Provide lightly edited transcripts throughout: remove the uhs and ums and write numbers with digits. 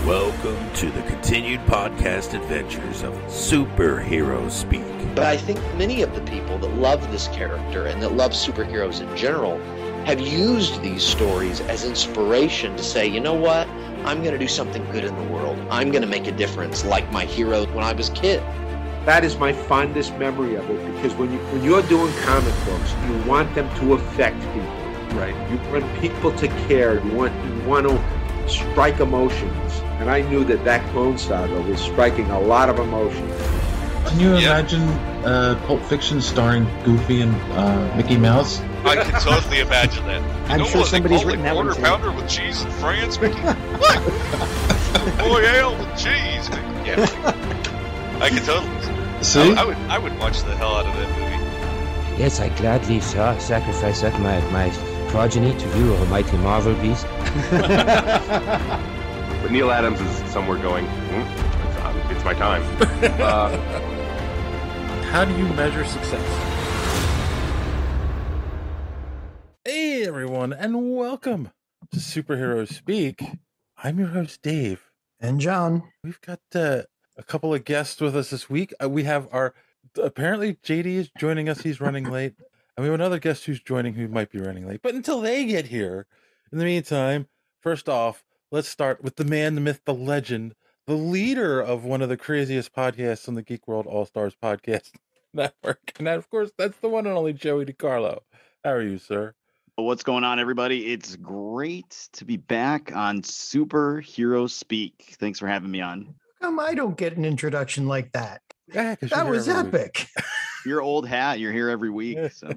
Welcome to the continued podcast adventures of Superhero Speak. But I think many of the people that love this character and that love superheroes in general have used these stories as inspiration to say, you know what? I'm going to do something good in the world. I'm going to make a difference like my hero when I was a kid. That is my fondest memory of it, because when you're doing comic books, you want them to affect people. Right. You want people to care. You want to strike emotions. And I knew that Clone Saga was striking a lot of emotions. Can you imagine Pulp Fiction starring Goofy and Mickey Mouse? I can totally imagine that. I'm sure somebody's written that one quarter pounder with cheese in France, Mickey. What? Royale with cheese. Yeah, I can totally. See? I would watch the hell out of that movie. Yes, I gladly sacrifice that my progeny to you, almighty Marvel beast. But Neil Adams is somewhere going, it's my time. How do you measure success? Hey, everyone, and welcome to Superhero Speak. I'm your host, Dave. And John. We've got a couple of guests with us this week. We have apparently JD is joining us. He's running late. And we have another guest who's joining who might be running late. But until they get here, in the meantime, first off, let's start with the man, the myth, the legend, the leader of one of the craziest podcasts on the Geek World All-Stars Podcast Network. And that, of course, that's the one and only Joey DiCarlo. How are you, sir? What's going on, everybody? It's great to be back on Superhero Speak. Thanks for having me on. How come I don't get an introduction like that? Yeah, that was epic. Your old hat. You're here every week. So.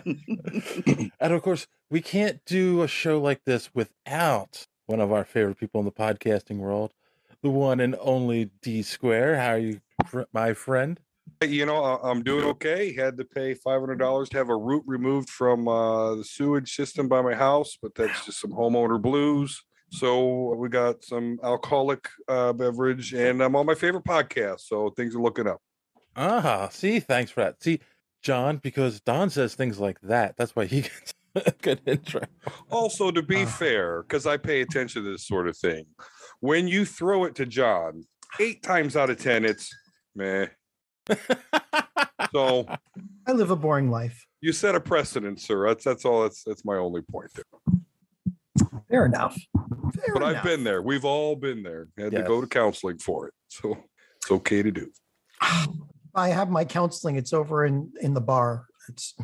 And of course, we can't do a show like this without one of our favorite people in the podcasting world, the one and only D Square. How are you, my friend? You know, I'm doing okay. Had to pay $500 to have a root removed from the sewage system by my house, but that's just some homeowner blues. So we got some alcoholic beverage, and I'm on my favorite podcast, so things are looking up. See, thanks for that. See, John, because Don says things like that, that's why he gets a good intro. Also, to be fair, because I pay attention to this sort of thing, when you throw it to John, 8 times out of 10, it's meh. So I live a boring life. You set a precedent, sir. That's all. That's my only point there. Fair enough. But I've been there. We've all been there. Had to go to counseling for it. So it's okay to do. I have my counseling. It's over in the bar. It's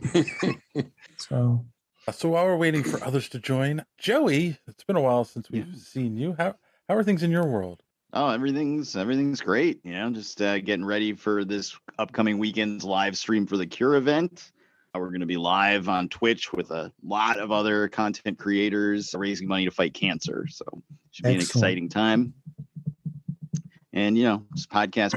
so while we're waiting for others to join, Joey, it's been a while since we've seen you. How are things in your world? Oh, everything's great. You know, just getting ready for this upcoming weekend's live stream for the Cure event. We're going to be live on Twitch with a lot of other content creators raising money to fight cancer. So it should be an exciting time. And, you know, just podcast,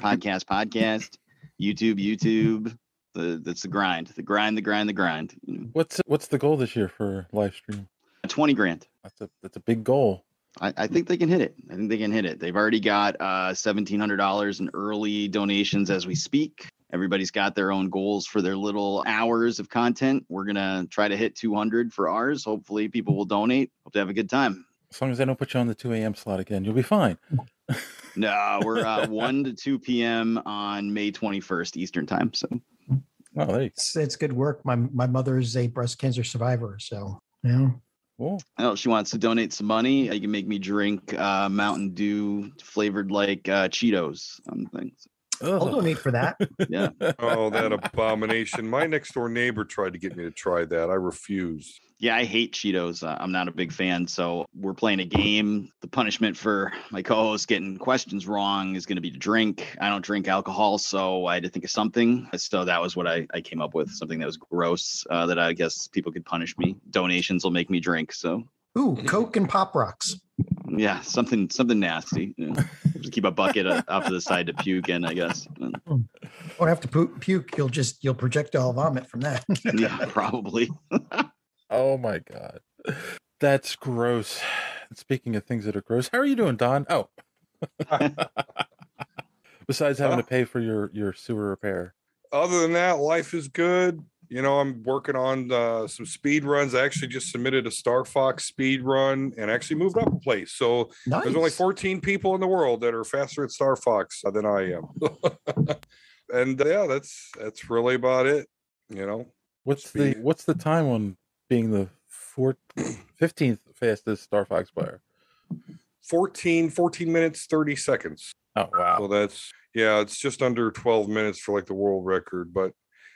YouTube. That's the grind. The grind. You know? What's the goal this year for live stream? $20,000. That's a big goal. I think they can hit it. They've already got $1,700 in early donations as we speak. Everybody's got their own goals for their little hours of content. We're going to try to hit 200 for ours. Hopefully people will donate. Hope to have a good time. As long as I don't put you on the 2 a.m. slot again, you'll be fine. No, we're 1 to 2 p.m. on May 21st Eastern time. So, it's good work. My mother is a breast cancer survivor. So, yeah. Cool. Oh, she wants to donate some money. You can make me drink Mountain Dew flavored like Cheetos things. I'll donate for that. Yeah. Oh, that abomination. My next door neighbor tried to get me to try that. I refused. Yeah, I hate Cheetos. I'm not a big fan. So we're playing a game. The punishment for my co-host getting questions wrong is going to be to drink. I don't drink alcohol, so I had to think of something. So that was what I came up with, something that was gross that I guess people could punish me. Donations will make me drink. So. Ooh, Coke and Pop Rocks. Yeah, something nasty. You know. Just keep a bucket off to the side to puke in, I guess. Won't have to puke. You'll projectile vomit from that. Yeah, probably. Oh my God, that's gross. Speaking of things that are gross, how are you doing, Don? Oh, besides having to pay for your sewer repair. Other than that, life is good. I'm working on some speed runs. I actually just submitted a Star Fox speed run and actually moved up a place. So there's only 14 people in the world that are faster at Star Fox than I am. And that's really about it. What's the time on being the 15th fastest Star Fox player? 14 minutes 30 seconds. Oh wow. So it's just under 12 minutes for like the world record.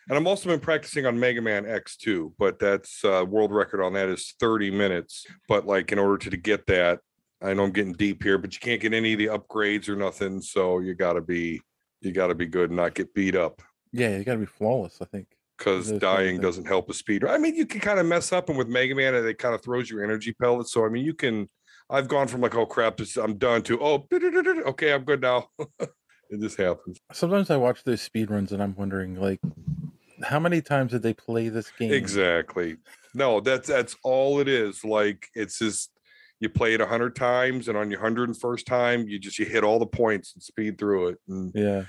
And I'm also been practicing on Mega Man X too, but that's world record on that is 30 minutes. But like in order to get that, I know I'm getting deep here, but you can't get any of the upgrades or nothing. So you gotta be good and not get beat up. Yeah, you gotta be flawless, I think. Because dying doesn't help a speed. I mean, you can kind of mess up, and with Mega Man, it kind of throws your energy pellets. So I mean, I've gone from like, oh crap, I'm done, to okay, I'm good now. It just happens. Sometimes I watch those speed runs and I'm wondering, like, how many times did they play this game? Exactly. No, that's all it is. Like, it's just you play it 100 times, and on your 101st time, you hit all the points and speed through it. And yeah,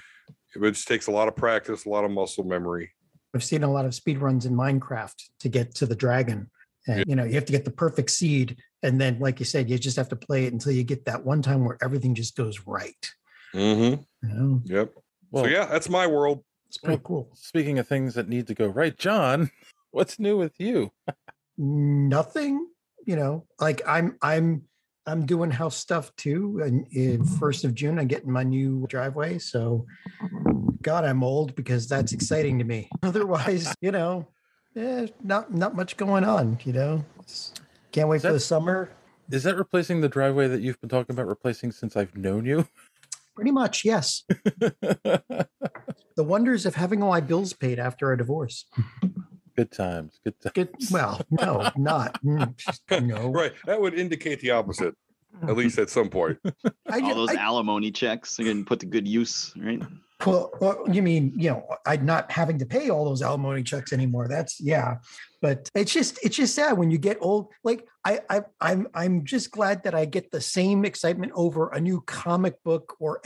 it just takes a lot of practice, a lot of muscle memory. I've seen a lot of speed runs in Minecraft to get to the dragon. And, you have to get the perfect seed. And then, like you said, you just have to play it until you get that one time where everything just goes right. Mm-hmm. Yep. Well, so, that's my world. It's pretty cool. Speaking of things that need to go right, John, what's new with you? Nothing. Like I'm doing house stuff too. And in 1st of June, I'm getting my new driveway. So, God, I'm old because that's exciting to me. Otherwise, not much going on. Can't wait for the summer. Is that replacing the driveway that you've been talking about replacing since I've known you? Pretty much, yes. The wonders of having all my bills paid after a divorce. Good times. Well, no, not. No. Right. That would indicate the opposite, at least at some point. All those alimony checks are getting put to good use, right? Well, you mean, I'm not having to pay all those alimony checks anymore. That's but it's just sad when you get old. Like I'm just glad that I get the same excitement over a new comic book or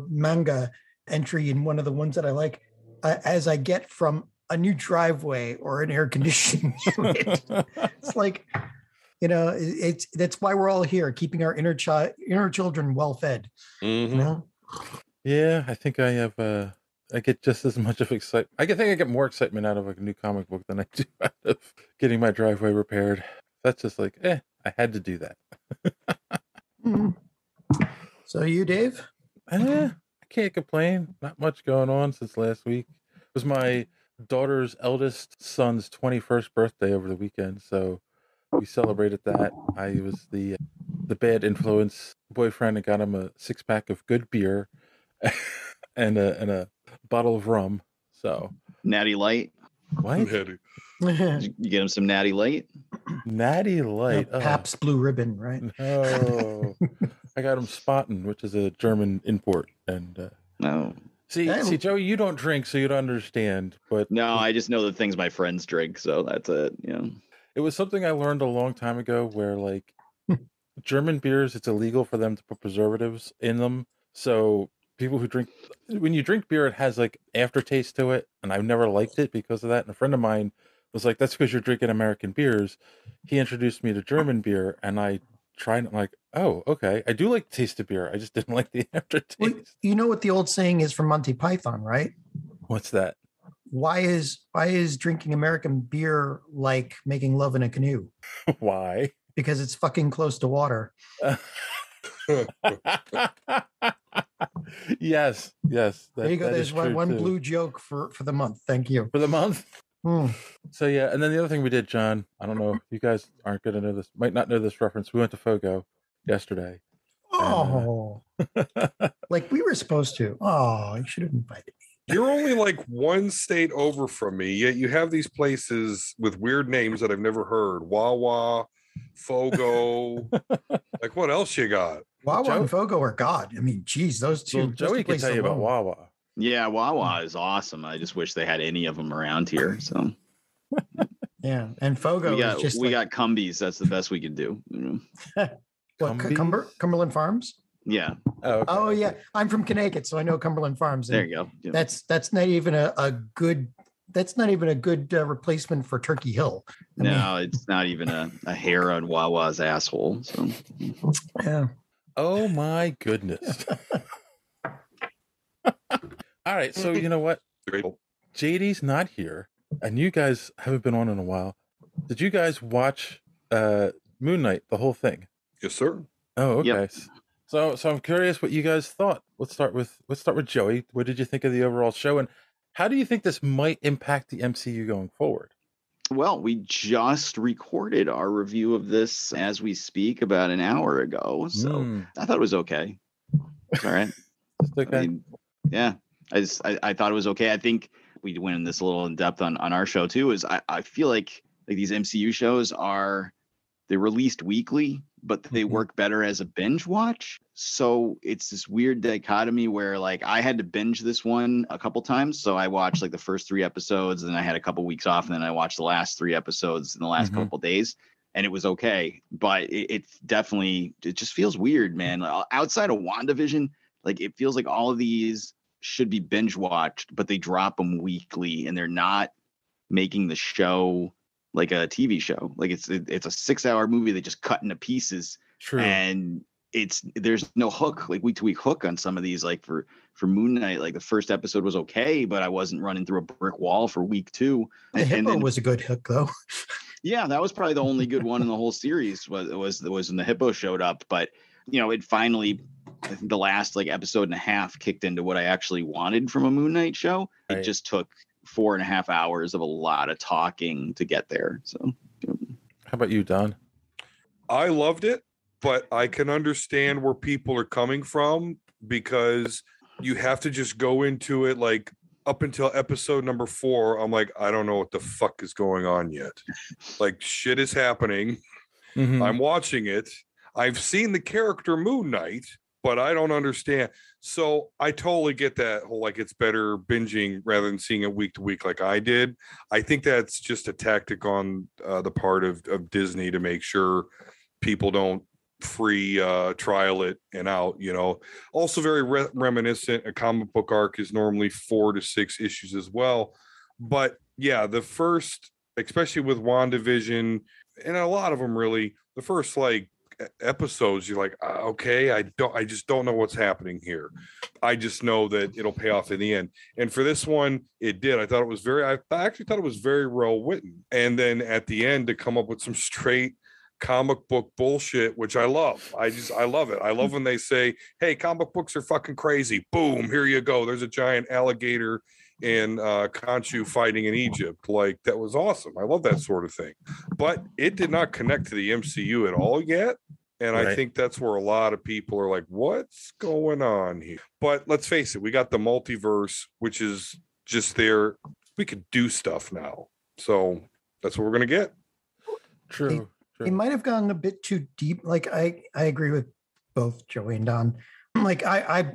manga entry in one of the ones that I like as I get from a new driveway or an air conditioning unit. It's like, that's why we're all here, keeping our inner children well fed. Mm-hmm. Yeah, I think I have. I get just as much of excitement. I think I get more excitement out of a new comic book than I do out of getting my driveway repaired. That's just like, I had to do that. So you, Dave? I can't complain. Not much going on since last week. It was my daughter's eldest son's 21st birthday over the weekend, so we celebrated that. I was the bad influence boyfriend and got him a 6-pack of good beer. and a bottle of rum. So Natty Light. What? Did you get him some Natty Light? Natty Light. Pabst Blue Ribbon, right? No. I got him Spaten, which is a German import. And no. See, Joey, you don't drink, so you don't understand. But no, I just know the things my friends drink, so that's it. It was something I learned a long time ago, where like German beers, it's illegal for them to put preservatives in them. So people who when you drink beer, it has like aftertaste to it. And I've never liked it because of that. And a friend of mine was like, that's because you're drinking American beers. He introduced me to German beer and I tried it. I'm like, oh, okay. I do like the taste of beer. I just didn't like the aftertaste. Well, you know what the old saying is from Monty Python, right? What's that? Why is drinking American beer like making love in a canoe? Why? Because it's fucking close to water. Yes. There you go. There's one blue joke for the month. Thank you. For the month. So yeah, and then the other thing we did, John, I don't know, you guys aren't going to know this, might not know this reference. We went to Fogo yesterday. Oh, like we were supposed to. Oh, you should have invited me. You're only like one state over from me, yet you have these places with weird names that I've never heard. Wawa, Fogo. Like, what else you got? Wawa and Fogo are God. I mean, geez, those two. Well, Joey can tell you about Wawa. Yeah, Wawa is awesome. I just wish they had any of them around here. So, yeah, and Fogo is just we got Cumbies. That's the best we can do. What, Cumberland Farms? Yeah. Oh, okay. Yeah. I'm from Connecticut, so I know Cumberland Farms. There you go. Yeah. That's not even a good that's not even a good replacement for Turkey Hill. It's not even a hair on Wawa's asshole. So yeah. Oh my goodness. All right, so you know what? JD's not here, and you guys haven't been on in a while. Did you guys watch Moon Knight, the whole thing? Yes, sir. Oh, okay. Yep. So I'm curious what you guys thought. Let's start with Joey. What did you think of the overall show, and how do you think this might impact the MCU going forward? Well, we just recorded our review of this as we speak about an hour ago, so I thought it was okay. It's all right. Okay. I mean, yeah, I thought it was okay. I think we went in this a little in depth on our show too. Is I feel like these MCU shows they're released weekly, but they work better as a binge watch. So it's this weird dichotomy where like I had to binge this one a couple times. So I watched like the first 3 episodes, and then I had a couple weeks off, and then I watched the last 3 episodes in the last couple days, and it was okay. But it just feels weird, man. Outside of WandaVision, like it feels like all of these should be binge watched, but they drop them weekly, and they're not making the show like a TV show. Like it's a 6-hour movie they just cut into pieces. True. And there's no hook, like week to week hook on some of these. Like for Moon Knight, like the first episode was okay, but I wasn't running through a brick wall for week 2. The hippo was a good hook though. Yeah, that was probably the only good one in the whole series was when the hippo showed up. But it finally, I think the last like episode and a half kicked into what I actually wanted from a Moon Knight show. Right. It just took 4.5 hours of a lot of talking to get there. So how about you, Don? I loved it, but I can understand where people are coming from, because you have to just go into it like up until episode number 4. I'm like, I don't know what the fuck is going on yet. Like shit is happening. I'm watching it. I've seen the character Moon Knight, but I don't understand. So I totally get that whole, like, it's better binging rather than seeing it week to week like I did. I think that's just a tactic on the part of Disney to make sure people don't free trial it and out, Also very reminiscent. A comic book arc is normally 4 to 6 issues as well. But yeah, the first, especially with WandaVision, and a lot of them really, the first like episodes, you're like, okay, I just don't know what's happening here. I just know that it'll pay off in the end. And for this one, it did. I actually thought it was very well written. And then at the end to come up with some straight comic book bullshit, which I love. I love it. I love when they say, hey, comic books are fucking crazy. Boom, here you go. There's a giant alligator and Khonshu fighting in Egypt. Like, that was awesome. I love that sort of thing. But it did not connect to the MCU at all yet. And right. I think that's where a lot of people are like, what's going on here? But let's face it, we got the multiverse, which is just there. We could do stuff now. So that's what we're going to get. True. It might have gone a bit too deep. Like I agree with both Joey and Don. Like I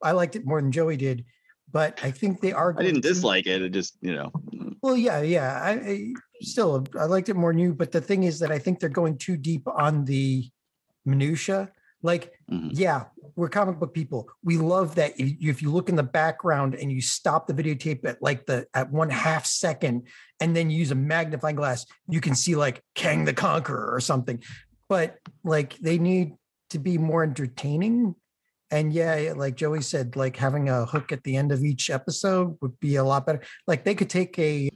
liked it more than Joey did, but I think they are. I didn't dislike it. It just, Well, yeah. I liked it more than you. But the thing is that I think they're going too deep on the minutia. Like, yeah, we're comic book people. We love that if you look in the background and you stop the videotape at like at 1/2 second and then use a magnifying glass, you can see like Kang the Conqueror or something. But like they need to be more entertaining. And yeah, like Joey said, like having a hook at the end of each episode would be a lot better. Like they could take a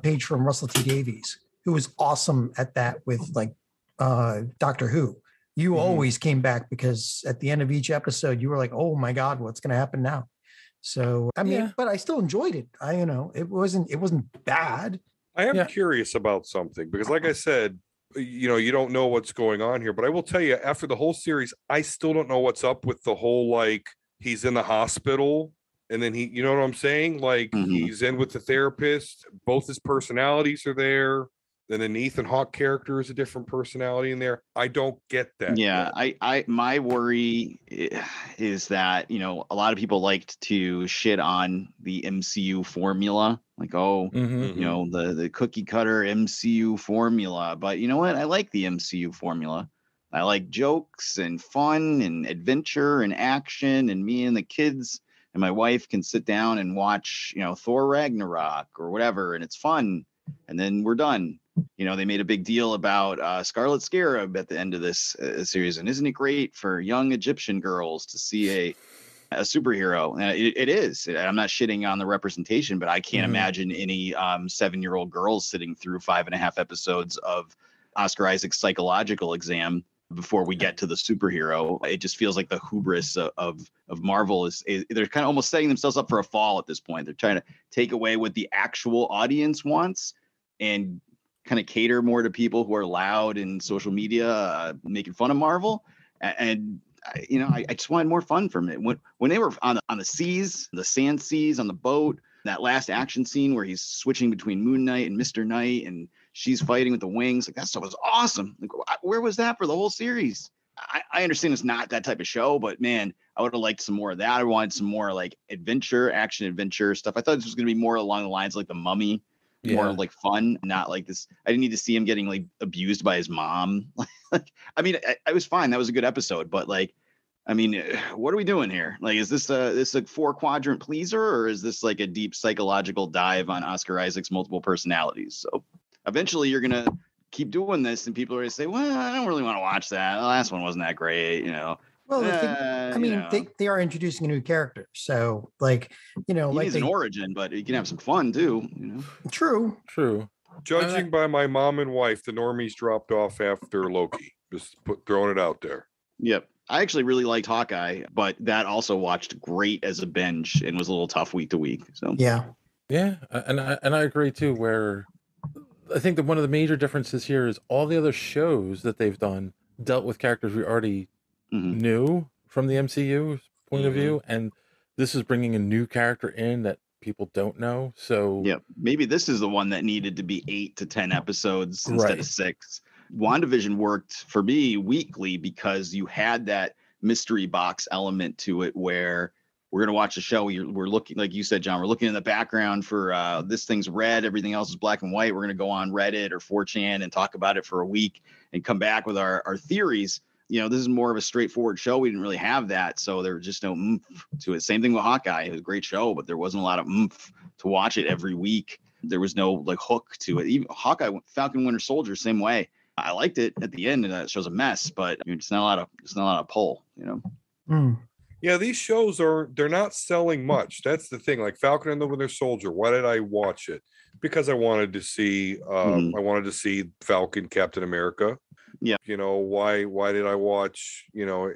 page from Russell T Davies, who was awesome at that with like Doctor Who. You always came back because at the end of each episode, you were like, oh my God, what's going to happen now? So, I mean, but I still enjoyed it. It wasn't bad. I am curious about something because like I said, you don't know what's going on here, but I will tell you after the whole series, I still don't know what's up with the whole, like he's in the hospital and then he, you know what I'm saying? Like he's in with the therapist, both his personalities are there. Then an Ethan Hawke character is a different personality in there. I don't get that. Yeah, I my worry is that, a lot of people liked to shit on the MCU formula. Like, the cookie cutter MCU formula. But you know what? I like the MCU formula. I like jokes and fun and adventure and action and me and the kids and my wife can sit down and watch, Thor Ragnarok or whatever, and it's fun, and then we're done. They made a big deal about Scarlet Scarab at the end of this series, and isn't it great for young Egyptian girls to see a superhero? And it is. I'm not shitting on the representation, but I can't imagine any 7-year-old girls sitting through 5.5 episodes of Oscar Isaac's psychological exam before we get to the superhero. It just feels like the hubris of Marvel is they're kind of almost setting themselves up for a fall at this point. They're trying to take away what the actual audience wants and kind of cater more to people who are loud in social media, making fun of Marvel. And I just wanted more fun from it. When they were on the seas, the sand seas, on the boat, that last action scene where he's switching between Moon Knight and Mr. Knight, and she's fighting with the wings, like that stuff was awesome. Like, where was that for the whole series? I understand it's not that type of show, but man, I would have liked some more of that. I wanted some more like action adventure stuff. I thought this was going to be more along the lines of like The Mummy. More like fun, not like this. I didn't need to see him getting like abused by his mom. I mean, I was fine. That was a good episode, but like, I mean, what are we doing here? Like, is this a 4-quadrant pleaser, or is this like a deep psychological dive on Oscar Isaac's multiple personalities? So eventually you're going to keep doing this and people are going to say, well, I don't really want to watch that. The last one wasn't that great, Well, they are introducing a new character, so like he needs an origin, but he can have some fun too. True. Judging by my mom and wife, the normies dropped off after Loki. Just throwing it out there. Yep, I actually really liked Hawkeye, but that also watched great as a binge and was a little tough week to week. So yeah, and I agree too. Where I think that one of the major differences here is all the other shows that they've done dealt with characters we already knew from the MCU point of view, and this is bringing a new character in that people don't know. So yeah, maybe this is the one that needed to be 8 to 10 episodes instead of 6. WandaVision worked for me weekly because you had that mystery box element to it where we're going to watch the show. We're looking, like you said, John, we're looking in the background for this thing's red, everything else is black and white. We're going to go on Reddit or 4chan and talk about it for a week and come back with our theories. This is more of a straightforward show. We didn't really have that, so there was just no oomph to it. Same thing with Hawkeye. It was a great show, but there wasn't a lot of oomph to watch it every week. There was no like hook to it. Even Hawkeye, Falcon Winter Soldier, same way. I liked it at the end, and that show's a mess, but it's not a lot of pull. Yeah, these shows they're not selling much. That's the thing. Like Falcon and the Winter Soldier. Why did I watch it? Because I wanted to see Falcon, Captain America. Yeah. Why did I watch,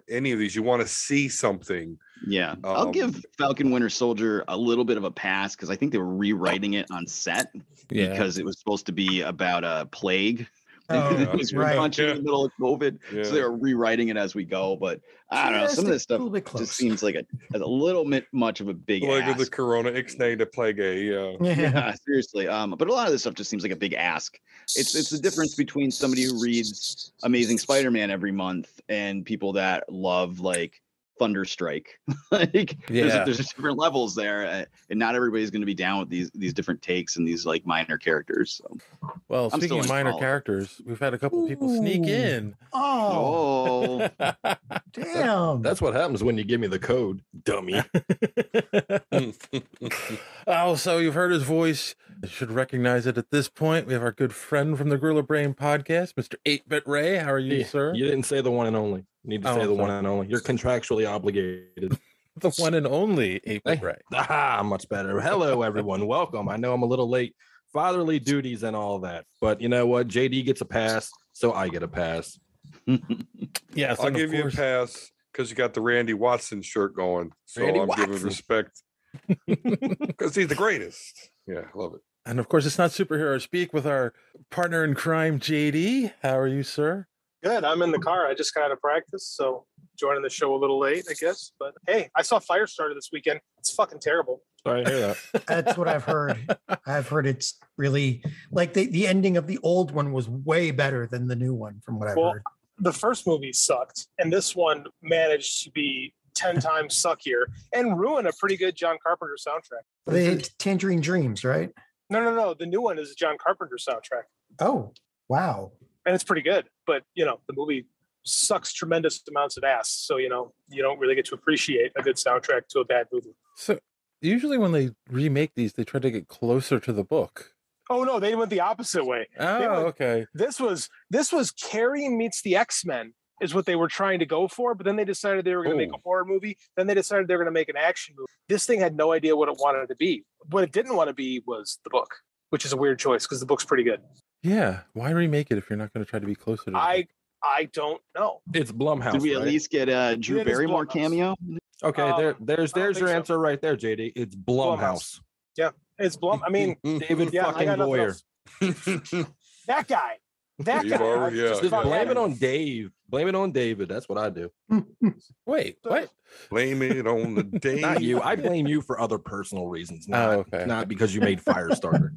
any of these? You want to see something. Yeah. I'll give Falcon Winter Soldier a little bit of a pass because I think they were rewriting it on set because it was supposed to be about a plague. It was in the middle of COVID. Yeah. So they were rewriting it as we go. But I don't know. Some of this stuff just seems like a little bit much of a big ask. Like with the Corona Ixnay to plague yeah, seriously. But a lot of this stuff just seems like a big ask. It's the difference between somebody who reads Amazing Spider-Man every month and people that love like Thunderstrike. There's different levels there, and not everybody's going to be down with these different takes and these like minor characters. So. Well, speaking of minor characters, we've had a couple of people sneak in. Oh, damn! That's what happens when you give me the code, dummy. So you've heard his voice. You should recognize it at this point. We have our good friend from the Gorilla Brain podcast, Mr. 8-Bit Ray. How are you, sir? You didn't say the one and only. You need to say the one and only. You're contractually obligated. The one and only 8-Bit Ray. Much better. Hello, everyone. Welcome. I know I'm a little late. Fatherly duties and all that. But you know what? JD gets a pass, so I get a pass. Yes, I'll give you a pass because you got the Randy Watson shirt going. So I'm giving respect because he's the greatest. Yeah, I love it. And of course, it's not superhero speak with our partner in crime, JD. How are you, sir? Good. I'm in the car. I just got out of practice, so joining the show a little late, I guess. But hey, I saw Firestarter this weekend. It's fucking terrible. Sorry to hear that. That's what I've heard. I've heard it's really like the ending of the old one was way better than the new one, from what I've heard. The first movie sucked, and this one managed to be 10 times suckier and ruin a pretty good John Carpenter soundtrack. It's Tangerine Dreams, right? No. The new one is a John Carpenter soundtrack. Oh, wow. And it's pretty good, but the movie sucks tremendous amounts of ass. So, you don't really get to appreciate a good soundtrack to a bad movie. So usually when they remake these, they try to get closer to the book. Oh no, they went the opposite way. Okay. This was Carrie meets the X-Men is what they were trying to go for, but then they decided they were going to make a horror movie. Then they decided they were going to make an action movie. This thing had no idea what it wanted to be. What it didn't want to be was the book, which is a weird choice because the book's pretty good. Yeah. Why remake it if you're not going to try to be closer to it? I don't know. It's Blumhouse. Did we at right? least get a Drew Barrymore cameo? Okay, there's your answer right there, JD. It's Blumhouse. Yeah, it's Blum. I mean, David fucking Goyer. That guy. That guy. Just blame it on Dave. Blame it on David. That's what I do. Wait, what? Blame it on the Dave. Not you. I blame you for other personal reasons. Not because you made Firestarter.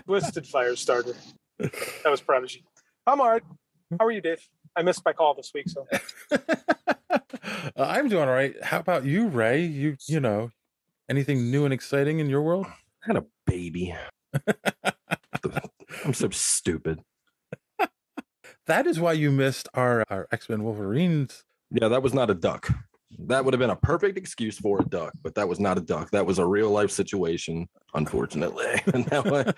Twisted Firestarter. That was Prodigy. I'm all right. How are you, Dave? I missed my call this week, so. I'm doing all right. How about you, Ray? You know, anything new and exciting in your world? I had a baby. I'm so stupid. That is why you missed our X-Men Wolverines. Yeah, that was not a duck. That would have been a perfect excuse for a duck, but that was not a duck. That was a real life situation, unfortunately. And now I'm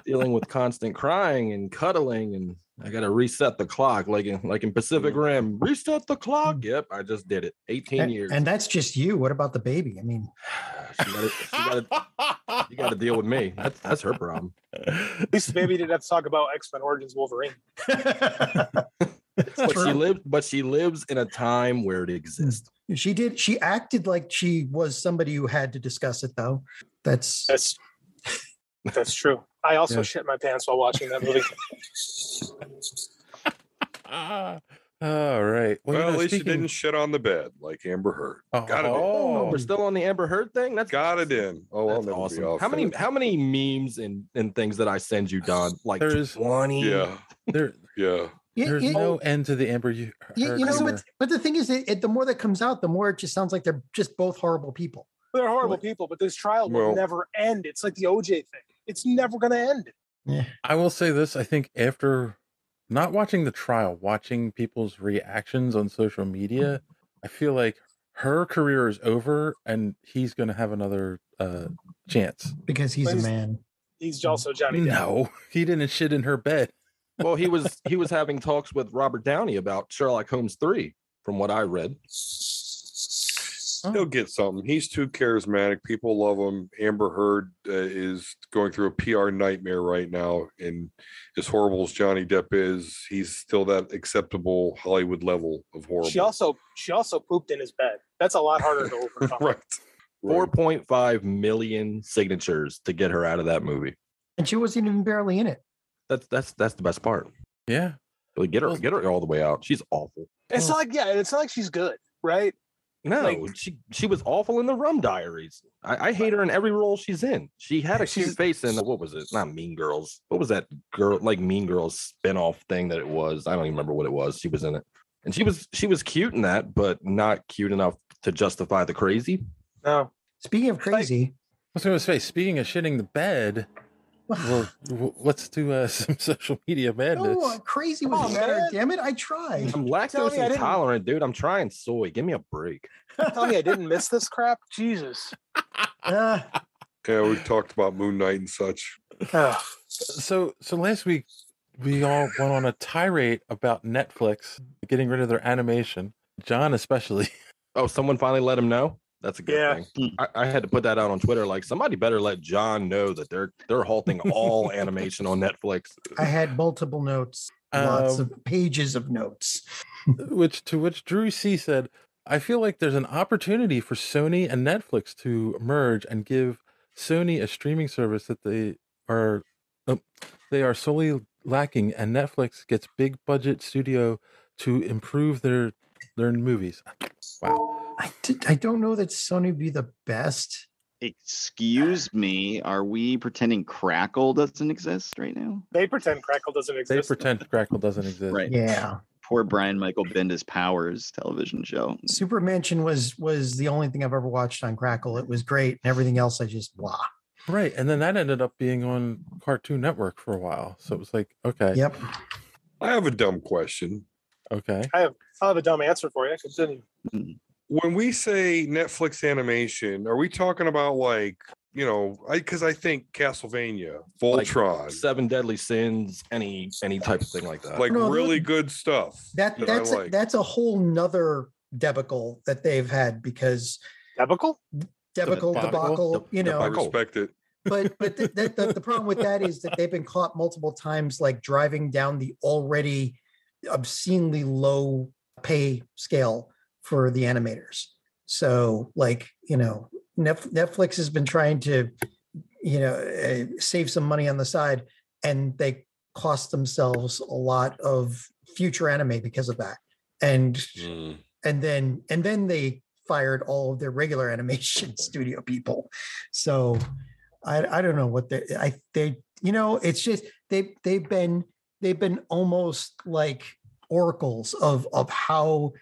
dealing with constant crying and cuddling, and I got to reset the clock, like in Pacific Rim. Reset the clock. Yep, I just did it. 18 years. And that's just you. What about the baby? I mean, you got to deal with me. That's her problem. At least the baby didn't have to talk about X-Men Origins Wolverine. But she lives in a time where it exists. She did. She acted like she was somebody who had to discuss it, though. That's true. I also shit my pants while watching that movie. All right. Well, at least you didn't shit on the bed like Amber Heard. Got it in. Oh, we're still on the Amber Heard thing. That's got it in. Oh, that's I'll awesome. Be off how many memes and things that I send you, Don? Like there's 20. Yeah. Yeah. There's no end to the Amber Heard. You know, but the thing is, the more that comes out, the more it just sounds like they're just both horrible people. They're horrible people, but this trial will never end. It's like the OJ thing. It's never going to end. Yeah. I will say this. I think after not watching the trial, watching people's reactions on social media, I feel like her career is over and he's going to have another chance. Because he's a man. He's also Johnny Depp. No, he didn't shit in her bed. Well, he was having talks with Robert Downey about Sherlock Holmes 3, from what I read. He'll get something. He's too charismatic. People love him. Amber Heard is going through a PR nightmare right now, and as horrible as Johnny Depp is, he's still that acceptable Hollywood level of horrible. She also pooped in his bed. That's a lot harder to overcome. Right. 4.5 million signatures to get her out of that movie, and she wasn't even barely in it. That's the best part. Yeah, really get her all the way out. She's awful. It's not like she's good, right? No, she was awful in the Rum Diaries. I hate her in every role she's in. She had a cute face in what was it? Not Mean Girls. What was that girl like Mean Girls spinoff thing that it was? I don't even remember what it was. She was in it, and she was cute in that, but not cute enough to justify the crazy. No. Speaking of crazy, I was going to say, speaking of shitting the bed. Well, let's do some social media madness. Oh, crazy was better. Damn it, I tried. I'm lactose intolerant, dude. I'm trying soy. Give me a break. Tell me I didn't miss this crap. Jesus. Yeah, we talked about Moon Knight and such. So last week we all went on a tirade about Netflix getting rid of their animation. John especially. Oh, someone finally let him know. That's a good thing. I had to put that out on Twitter. Like, somebody better let John know that they're halting all animation on Netflix. I had multiple notes, lots of pages of notes. which Drew C said, I feel like there's an opportunity for Sony and Netflix to merge and give Sony a streaming service that they are solely lacking, and Netflix gets big budget studio to improve their movies. Wow. I don't know that Sony would be the best. Excuse me, are we pretending Crackle doesn't exist right now? They pretend Crackle doesn't exist. They pretend Crackle doesn't exist. Right. Yeah. Poor Brian Michael Bendis Powers television show. Super Mansion was the only thing I've ever watched on Crackle. It was great, and everything else I just blah. Right, and then that ended up being on Cartoon Network for a while. So it was like, okay. Yep. I have a dumb question. Okay. I'll have a dumb answer for you. Continue. When we say Netflix animation, are we talking about like, because I think Castlevania, Voltron, like Seven Deadly Sins, any type of thing like that. Like really good stuff. That's a whole nother debacle that they've had because debacle, debacle. I respect it. But the problem with that is that they've been caught multiple times, like driving down the already obscenely low pay scale for the animators. So, like, Netflix has been trying to, save some money on the side, and they cost themselves a lot of future anime because of that. And then they fired all of their regular animation studio people. So I don't know what it's just they've been almost like oracles of how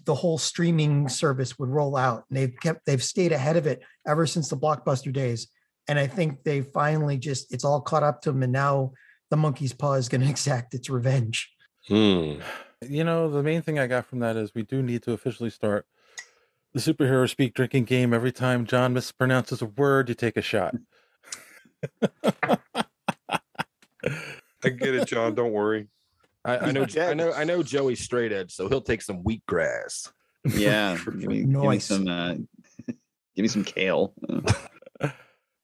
the whole streaming service would roll out. And they've stayed ahead of it ever since the Blockbuster days. And I think they finally it's all caught up to them. And now the monkey's paw is going to exact its revenge. The main thing I got from that is we do need to officially start the superhero speak drinking game. Every time John mispronounces a word, you take a shot. I get it, John. Don't worry. I know Joey's straight edge, so he'll take some wheatgrass. Yeah, give me some kale.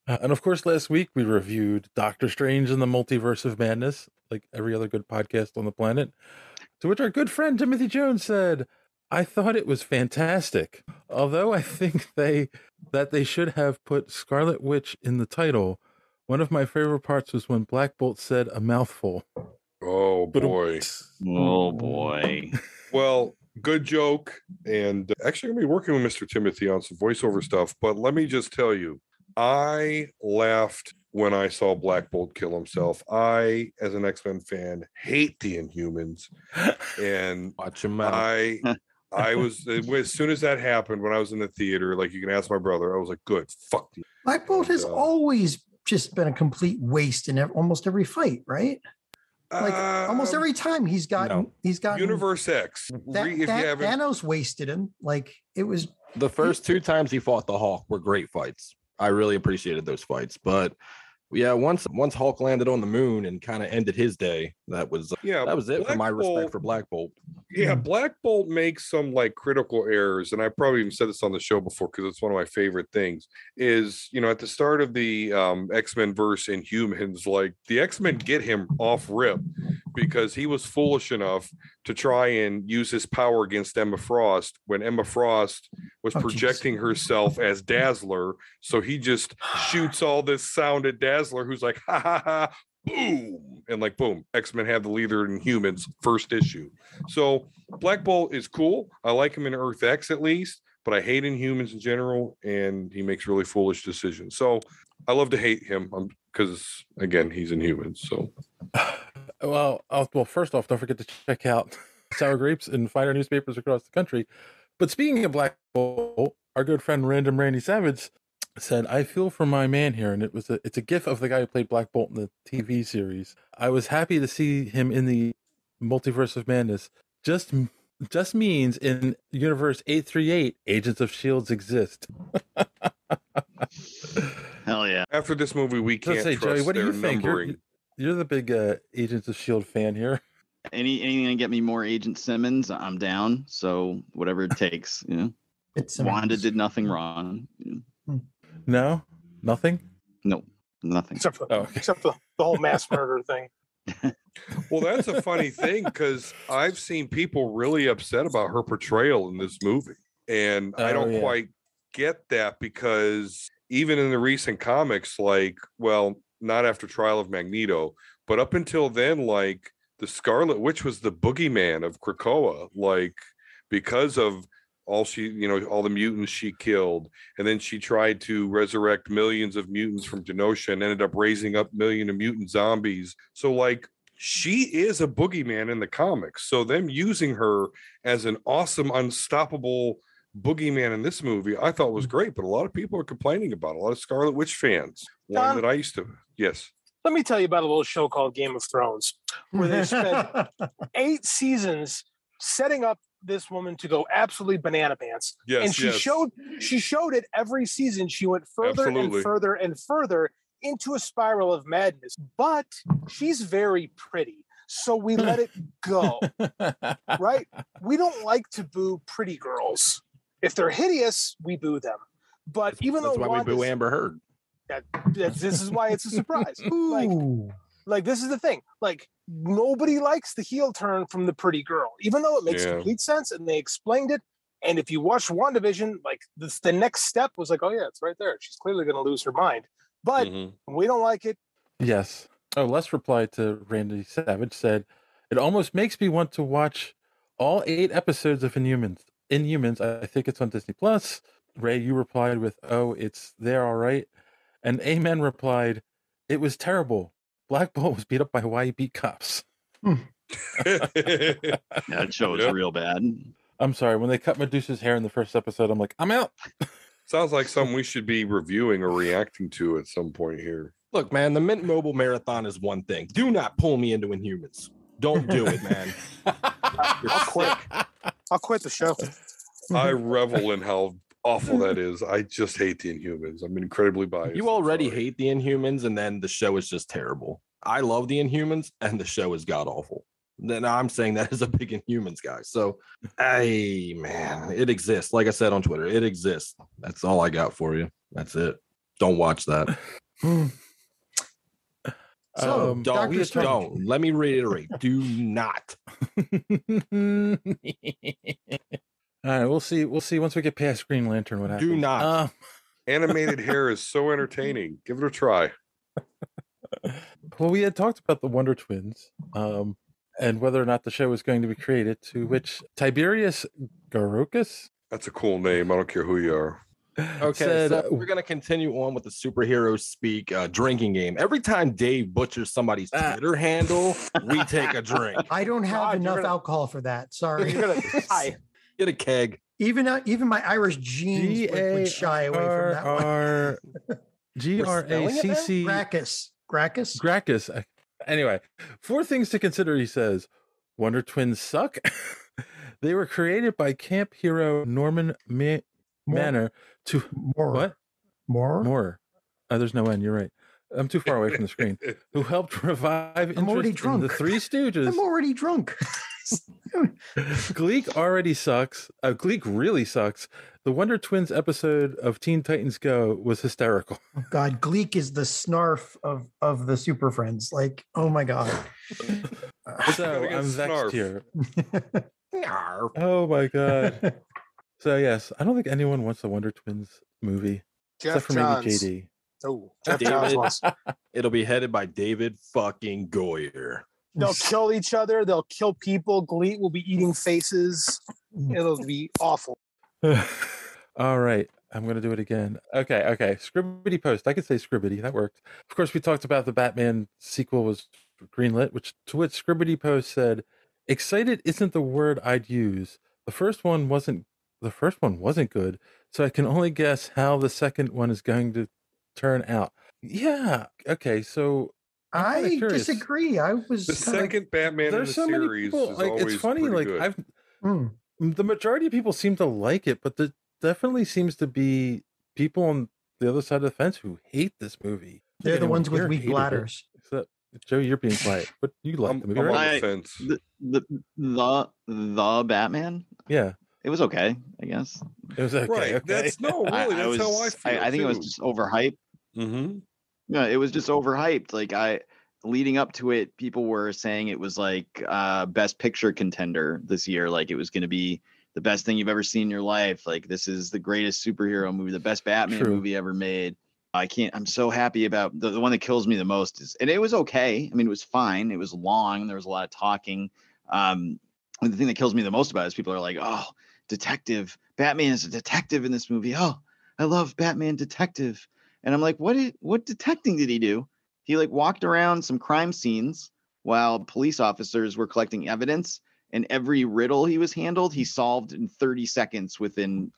And of course, last week we reviewed Doctor Strange and the Multiverse of Madness, like every other good podcast on the planet. To which our good friend Timothy Jones said, "I thought it was fantastic. Although I think that they should have put Scarlet Witch in the title. One of my favorite parts was when Black Bolt said a mouthful." Oh boy. Oh boy. Well, good joke. And actually, I'm going to be working with Mr. Timothy on some voiceover stuff. But let me just tell you, I laughed when I saw Black Bolt kill himself. I, as an X-Men fan, hate the Inhumans. And watch him out. I was, as soon as that happened, when I was in the theater, like you can ask my brother, I was like, good, fuck you. Black Bolt has always just been a complete waste in almost every fight, right? Like almost every time he's gotten Universe X. Thanos wasted him. Like it was the first two times he fought the Hulk were great fights. I really appreciated those fights, but yeah, once Hulk landed on the moon and kind of ended his day, that was it for my respect for Black Bolt. Yeah, Black Bolt makes some like critical errors, and I probably even said this on the show before because it's one of my favorite things. Is at the start of the X-Men verse Inhumans, like the X-Men get him off rip because he was foolish enough to try and use his power against Emma Frost when Emma Frost was projecting herself as Dazzler. So he just shoots all this sound at Dazzler, who's like, ha ha ha, boom. And like, boom, X-Men have the leader in Humans first issue. So Black Bolt is cool. I like him in Earth X at least, but I hate Inhumans in general. And he makes really foolish decisions. So I love to hate him because, again, he's Inhumans. So. Well, first off, don't forget to check out Sour Grapes in finer newspapers across the country. But speaking of Black Bolt, our good friend Random Randy Savage said, "I feel for my man here," and it's a gif of the guy who played Black Bolt in the TV series. "I was happy to see him in the Multiverse of Madness. Just means in Universe 838, Agents of S.H.I.E.L.D. exist." Hell yeah! After this movie, we can't trust Joey, what do you think? numbering. You're the big Agents of S.H.I.E.L.D. fan here. Anything to get me more Agent Simmons, I'm down. So whatever it takes, Wanda did nothing wrong. No, nothing. No, nothing. Except for the whole mass murder thing. Well, that's a funny thing because I've seen people really upset about her portrayal in this movie, and I don't quite get that because even in the recent comics, not after Trial of Magneto, but up until then, like the Scarlet Witch was the boogeyman of Krakoa, like because of all the mutants she killed. And then she tried to resurrect millions of mutants from Genosha and ended up raising up millions of mutant zombies. So like she is a boogeyman in the comics. So them using her as an awesome, unstoppable boogeyman in this movie, I thought was great, but a lot of people are complaining about it. A lot of Scarlet Witch fans. One that I used to, yes. Let me tell you about a little show called Game of Thrones, where they spent 8 seasons setting up this woman to go absolutely banana pants. Yes, and she showed it every season. She went further Absolutely. and further and further into a spiral of madness. But she's very pretty, so we let it go. Right? We don't like to boo pretty girls. If they're hideous, we boo them. But even That's though why we boo Amber Heard. this is why it's a surprise. Like this is the thing. Like nobody likes the heel turn from the pretty girl, even though it makes complete sense and they explained it. And if you watch WandaVision, like the next step was like, oh yeah, it's right there. She's clearly going to lose her mind. But we don't like it. Yes. Oh, Les replied to Randy Savage, said, "It almost makes me want to watch all 8 episodes of Inhumans. I think it's on Disney Plus." Ray, you replied with, "Oh, it's there, all right." And Amen replied, "It was terrible. Black Bolt was beat up by Hawaii beat cops." That show is real bad. I'm sorry. When they cut Medusa's hair in the first episode, I'm like, I'm out. Sounds like something we should be reviewing or reacting to at some point here. Look, man, the Mint Mobile Marathon is one thing. Do not pull me into Inhumans. Don't do it, man. I'll quit the show. I revel in how awful that is. I just hate the Inhumans. I'm incredibly biased. You already hate the Inhumans, and then the show is just terrible. I love the Inhumans, and the show is god awful. Then I'm saying that as a big Inhumans guy. So, hey, man, it exists. Like I said on Twitter, it exists. That's all I got for you. That's it. Don't watch that. So, don't. Let me reiterate. Do not. All right, we'll see. We'll see once we get past Green Lantern what happens. Do not. Animated hair is so entertaining. Give it a try. Well, we had talked about the Wonder Twins, and whether or not the show was going to be created. To which Tiberius Garokas. That's a cool name. I don't care who you are. Okay, so we're gonna continue on with the superhero speak drinking game. Every time Dave butchers somebody's Twitter handle, we take a drink. I don't have enough alcohol for that. Sorry. You're gonna die. Get a keg. Even my Irish genes would shy away from that one. Gracc. Gracchus. Anyway, 4 things to consider, he says. Wonder Twins suck. They were created by camp hero Norman Manor to what? More. There's no N. You're right. I'm too far away from the screen. Who helped revive interest in the Three Stooges? I'm already drunk. Gleek already sucks. Gleek really sucks. The Wonder Twins episode of Teen Titans Go was hysterical. Oh God, Gleek is the snarf of the Super Friends. Like, oh my God. So I'm vexed here. Oh my God. So yes, I don't think anyone wants the Wonder Twins movie. Jeff except for maybe JD. Oh, Jeff Johns wants. It'll be headed by David fucking Goyer. They'll kill each other. They'll kill people. Gleet will be eating faces. It'll be awful. All right. I'm going to do it again. Okay. Scribbity Post. I could say Scribbity. That worked. Of course, we talked about the Batman sequel was greenlit, to which Scribbity Post said, "Excited isn't the word I'd use. The first one wasn't good, so I can only guess how the second one is going to turn out." Yeah. Okay. So I disagree. I was the second Batman in the series. People, is always it's funny. pretty Like good. The majority of people seem to like it, but there definitely seems to be people on the other side of the fence who hate this movie. They're the ones with weak bladders. Except Joe, you're being quiet, but you like the movie, I'm right? on the fence. The Batman. Yeah, it was okay. I guess it was okay. Right. Okay. That's how I feel. I think it was just overhyped. Mm-hmm. Yeah, it was just overhyped. Like leading up to it, people were saying it was like best picture contender this year. Like it was going to be the best thing you've ever seen in your life. Like this is the greatest superhero movie, the best Batman movie ever made. I'm so happy about the one that kills me the most and it was okay. I mean, it was fine. It was long. There was a lot of talking. And the thing that kills me the most about it is people are like, "Oh, detective. Batman is a detective in this movie. Oh, I love Batman detective." And I'm like, what detecting did he do? He like walked around some crime scenes while police officers were collecting evidence, and every riddle he handled, he solved in 30 seconds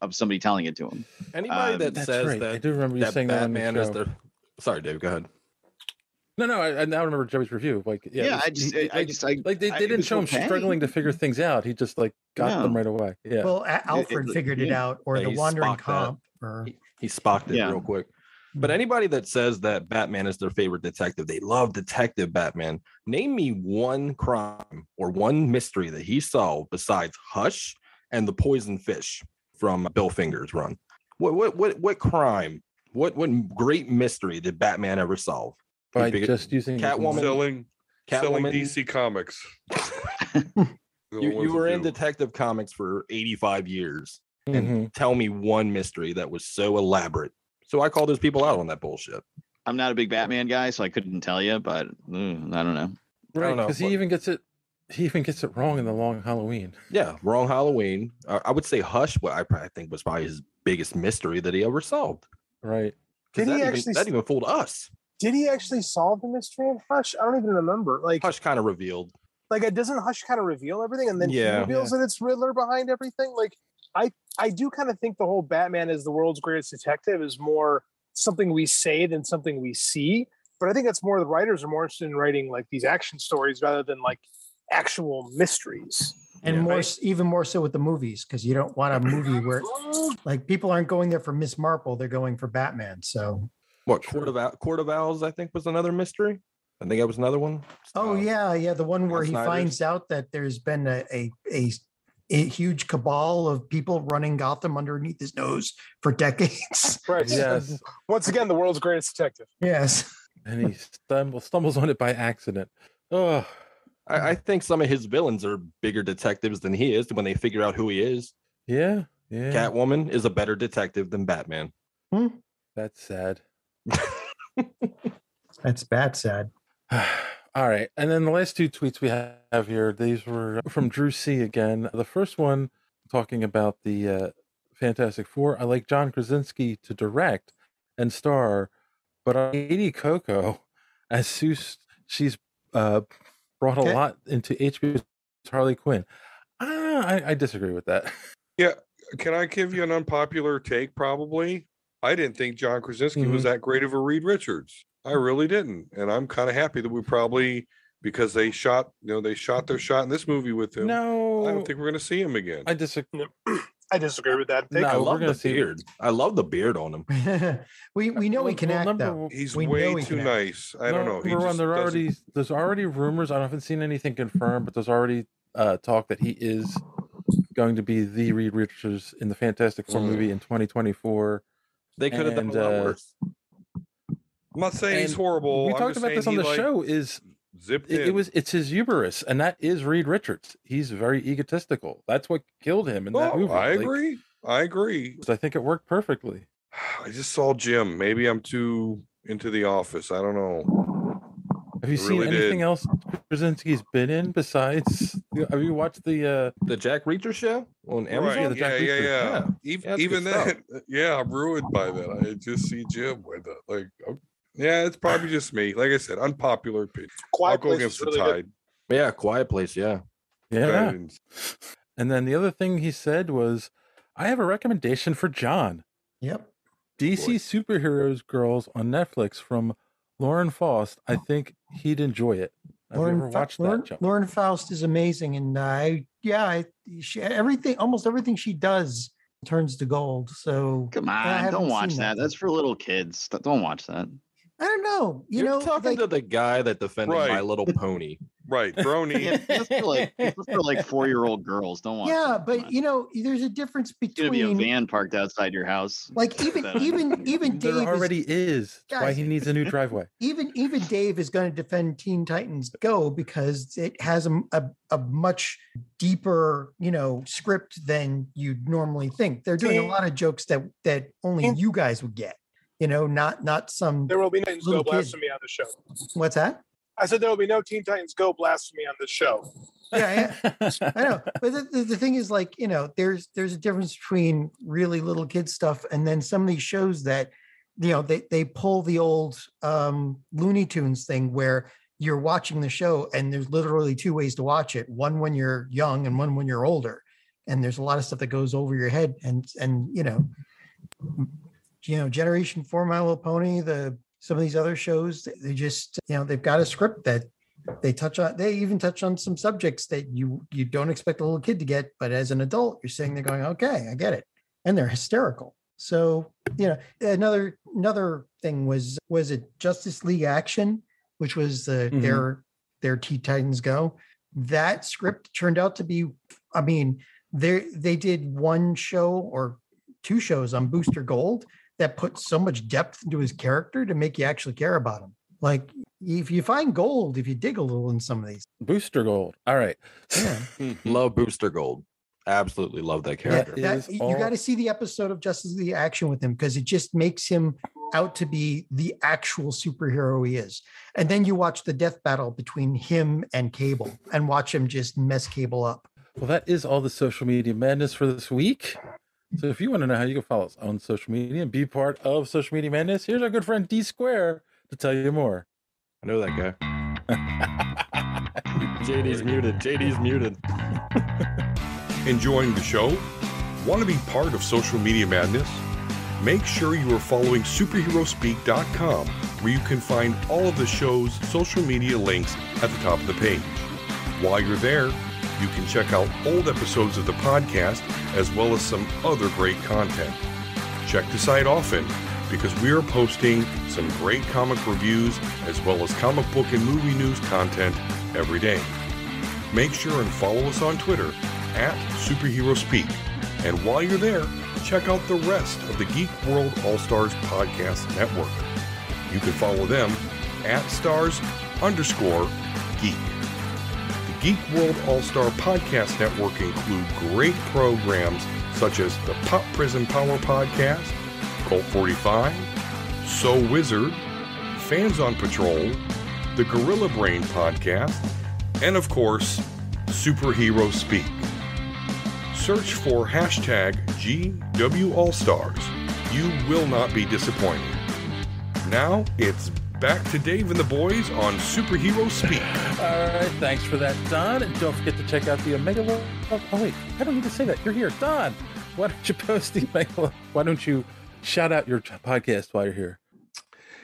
of somebody telling it to him. Anybody that says right. that I do remember you saying Batman that is the. Sorry, Dave. Go ahead. No. I now remember Joey's review. Like, Yeah, they didn't show him struggling to figure things out. He just like got them right away. Yeah. Well, Alfred figured it out, or the wandering comp, or he spocked it real quick. But anybody that says that Batman is their favorite detective, they love Detective Batman. Name me one crime or one mystery that he solved besides Hush and the poison fish from Bill Finger's run. What crime? What great mystery did Batman ever solve? By just using Catwoman, selling DC Comics. You were in Detective Comics for 85 years, and tell me one mystery that was so elaborate. So I call those people out on that bullshit. I'm not a big Batman guy, so I couldn't tell you, but I don't know. Right, because he even gets it wrong in the Long Halloween. Yeah, wrong Halloween. I would say Hush, what I think was probably his biggest mystery that he ever solved. Right. That even fooled us. Did he actually solve the mystery in Hush? I don't even remember. Like Hush kind of revealed. Like, doesn't Hush kind of reveal everything, and then he reveals that it's Riddler behind everything? Like, I do kind of think the whole Batman is the world's greatest detective is more something we say than something we see. But I think that's more the writers are more interested in writing like these action stories rather than like actual mysteries. And even more so with the movies, because you don't want a movie where like people aren't going there for Miss Marple, they're going for Batman. So what Court of Owls, I think, was another mystery. I think that was another one. Oh yeah, the one where he finds out that there's been a huge cabal of people running Gotham underneath his nose for decades. Right. Yes. Once again, the world's greatest detective. Yes. And he stumbles on it by accident. Oh, I think some of his villains are bigger detectives than he is when they figure out who he is. Yeah. Catwoman is a better detective than Batman. That's sad. That's bad sad. All right. And then the last two tweets we have here, these were from Drew C. again. The first one talking about the Fantastic Four. I like John Krasinski to direct and star, but I hate Coco as she's brought a lot into HBO's Harley Quinn. I disagree with that. Yeah. Can I give you an unpopular take? Probably. I didn't think John Krasinski was that great of a Reed Richards. I really didn't. And I'm kind of happy that we probably, because they shot their shot in this movie with him. No, I don't think we're going to see him again. I disagree with that. I love the beard. I love the beard on him. we know he can act though. He's way too nice. I don't know. There's already rumors. I haven't seen anything confirmed, but there's already talk that he is going to be the Reed Richards in the Fantastic Four movie in 2024. They could have done a lot worse. I'm not saying he's horrible. We talked about this on the show. It's his hubris, and that is Reed Richards. He's very egotistical. That's what killed him in that movie. I agree. I think it worked perfectly. I just saw Jim. Maybe I'm too into The Office. I don't know. Have you seen anything else Krasinski's been in besides? Have you watched the Jack Reacher show on Amazon? Right. Yeah. Even that, I'm ruined by that. I just see Jim with it. Like, yeah, it's probably just me. Like I said, unpopular opinion. I'll go against the tide. Yeah, Quiet Place. Yeah. And then the other thing he said was, "I have a recommendation for John." Yep. DC Superheroes Girls on Netflix from Lauren Faust. I think he'd enjoy it. Have you ever watched that, John? Lauren Faust is amazing, and almost everything she does turns to gold. So come on, don't watch that. That's for little kids. Don't watch that. I don't know. You're talking to the guy that defended My Little Pony. Right, Brony. It's for like 4-year-old girls. Don't watch. Yeah, but there's a difference between. It's gonna be a van parked outside your house. Like even Dave there already is. That's why he needs a new driveway. Even Dave is going to defend Teen Titans Go because it has a much deeper script than you'd normally think. They're doing a lot of jokes that only you guys would get. Not some. There will be no Titans Go blasphemy on the show. What's that? I said there will be no Teen Titans Go blasphemy on the show. Yeah, I know. But the thing is, like, there's a difference between really little kid stuff and then some of these shows that, they pull the old Looney Tunes thing where you're watching the show and there's literally two ways to watch it. One when you're young and one when you're older. And there's a lot of stuff that goes over your head and Generation 4 My Little Pony, the some of these other shows, they just, they've got a script that they even touch on some subjects that you don't expect a little kid to get, but as an adult, you're sitting there going, okay, I get it. And they're hysterical. So, another thing was it Justice League Action, which was their Teen Titans Go. That script turned out to be, they did one show or two shows on Booster Gold that put so much depth into his character to make you actually care about him. Like, if you find gold, if you dig a little in some of these. Booster Gold. All right. Yeah. Love Booster Gold. Absolutely love that character. You got to see the episode of Justice League Action with him, because it just makes him out to be the actual superhero he is. And then you watch the death battle between him and Cable and watch him just mess Cable up. Well, that is all the social media madness for this week. So if you want to know how you can follow us on social media and be part of social media madness, here's our good friend D Square to tell you more. I know that guy. JD's muted. Enjoying the show? Want to be part of social media madness? Make sure you are following superheroespeak.com, where you can find all of the show's social media links at the top of the page. While you're there, you can check out old episodes of the podcast as well as some other great content. Check the site often, because we are posting some great comic reviews as well as comic book and movie news content every day. Make sure and follow us on Twitter at SuperheroSpeak. And while you're there, check out the rest of the Geek World All-Stars Podcast Network. You can follow them at @stars_geek. The Geek World All-Star Podcast Network include great programs such as the Pop Prison Power Podcast, Cult 45, So Wizard, Fans on Patrol, the Gorilla Brain Podcast, and of course, Superhero Speak. Search for #GWAllStars. You will not be disappointed. Now it's back to Dave and the boys on Superhero Speak. All right, thanks for that, Don. And don't forget to check out the Omega Love. Oh, wait, I don't need to say that. You're here. Don, why don't you post the Omega Love? Why don't you shout out your podcast while you're here?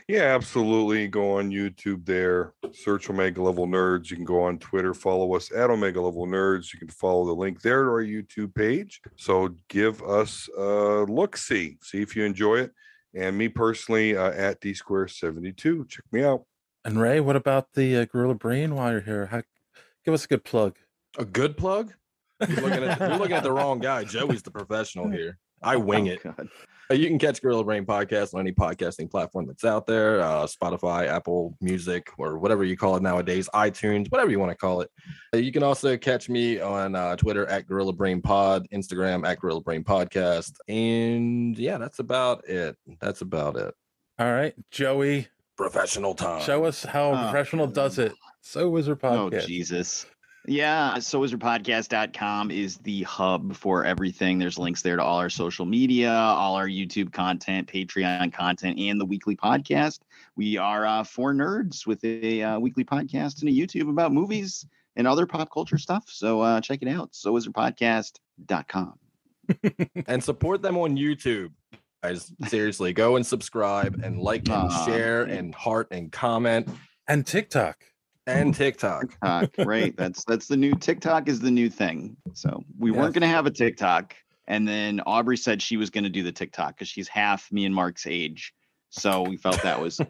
Yeah, absolutely. Go on YouTube there. Search Omega Level Nerds. You can go on Twitter. Follow us at Omega Level Nerds. You can follow the link there to our YouTube page. So give us a look-see. See if you enjoy it. And me personally, at DSquare72. Check me out. And Ray, what about the Gorilla Brain while you're here? Give us a good plug. A good plug? You're looking at the wrong guy. Joey's the professional here. I wing it. God. You can catch Gorilla Brain Podcast on any podcasting platform that's out there, Spotify, Apple Music, or whatever you call it nowadays, iTunes, whatever you want to call it. You can also catch me on Twitter at Gorilla Brain Pod, Instagram at Gorilla Brain Podcast. And yeah, that's about it. All right, Joey. Professional time. Show us how professional does it. So Wizard Podcast. Oh, Jesus. Yeah, SoWizardPodcast.com is the hub for everything. There's links there to all our social media, all our YouTube content, Patreon content, and the weekly podcast. We are four nerds with a weekly podcast and a YouTube about movies and other pop culture stuff. So check it out, SoWizardPodcast.com. And support them on YouTube. Guys, seriously, go and subscribe and like and share and heart and comment. And TikTok. Right. That's the new TikTok is the new thing. So we weren't going to have a TikTok. And then Aubrey said she was going to do the TikTok because she's half me and Mark's age. So we felt that was,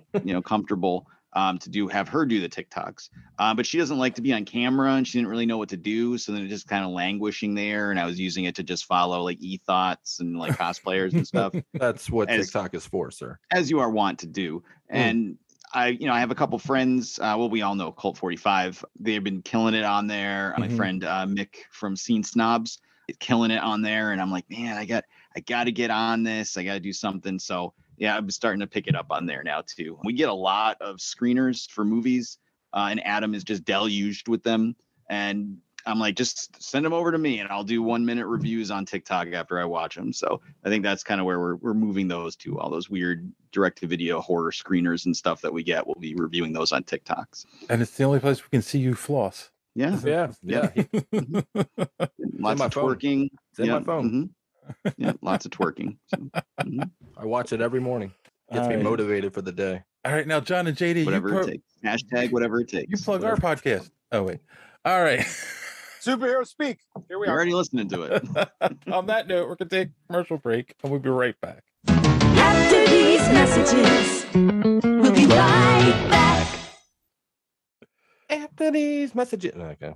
comfortable to have her do the TikToks. But she doesn't like to be on camera and she didn't really know what to do. So then it just kind of languishing there. And I was using it to just follow like e-thoughts and like cosplayers and stuff. That's what TikTok is for, sir. As you are wont to do. And I have a couple friends. We all know Cult 45. They've been killing it on there. My friend Mick from Scene Snobs is killing it on there, and I'm like, man, I got to get on this. I got to do something. So yeah, I'm starting to pick it up on there now too. We get a lot of screeners for movies, and Adam is just deluged with them. And I'm like, just send them over to me, and I'll do 1-minute reviews on TikTok after I watch them. So I think that's kind of where we're moving those to. All those weird direct-to-video horror screeners and stuff that we get, we'll be reviewing those on TikToks. And it's the only place we can see you floss. Yeah. Lots of twerking. It's in my phone. Yeah, lots of twerking. So, I watch it every morning. Gets me motivated for the day. All right, now John and JD, Whatever it takes. Hashtag whatever it takes. You plug our podcast. Oh wait. All right. Superhero speak. Here we You're are. already listening to it. On that note, we're gonna take a commercial break, and we'll be right back. After these messages, we'll be right back. After these messages. Okay.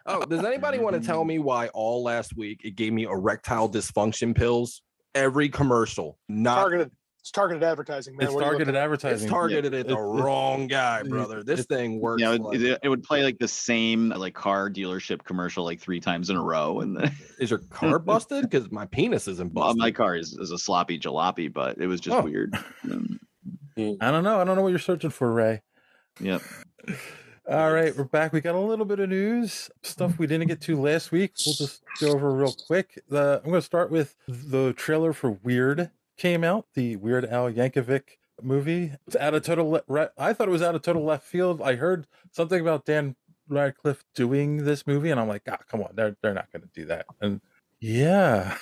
Oh, does anybody want to tell me why all last week it gave me erectile dysfunction pills? Every commercial, It's targeted advertising, man. It's targeted advertising. It's targeted at the wrong guy, brother. This thing works. Yeah, it would play like the same like car dealership commercial like 3 times in a row. And then is your car busted? Because my penis isn't busted. My car is a sloppy jalopy, but it was just weird. I don't know. I don't know what you're searching for, Ray. Yep. All right, we're back. We got a little bit of news, stuff we didn't get to last week. We'll just go over real quick. I'm going to start with the trailer for Weird came out, the Weird Al Yankovic movie. It's out of total. I thought it was out of total left field. I heard something about Dan Radcliffe doing this movie, and I'm like, come on, they're not going to do that. And yeah,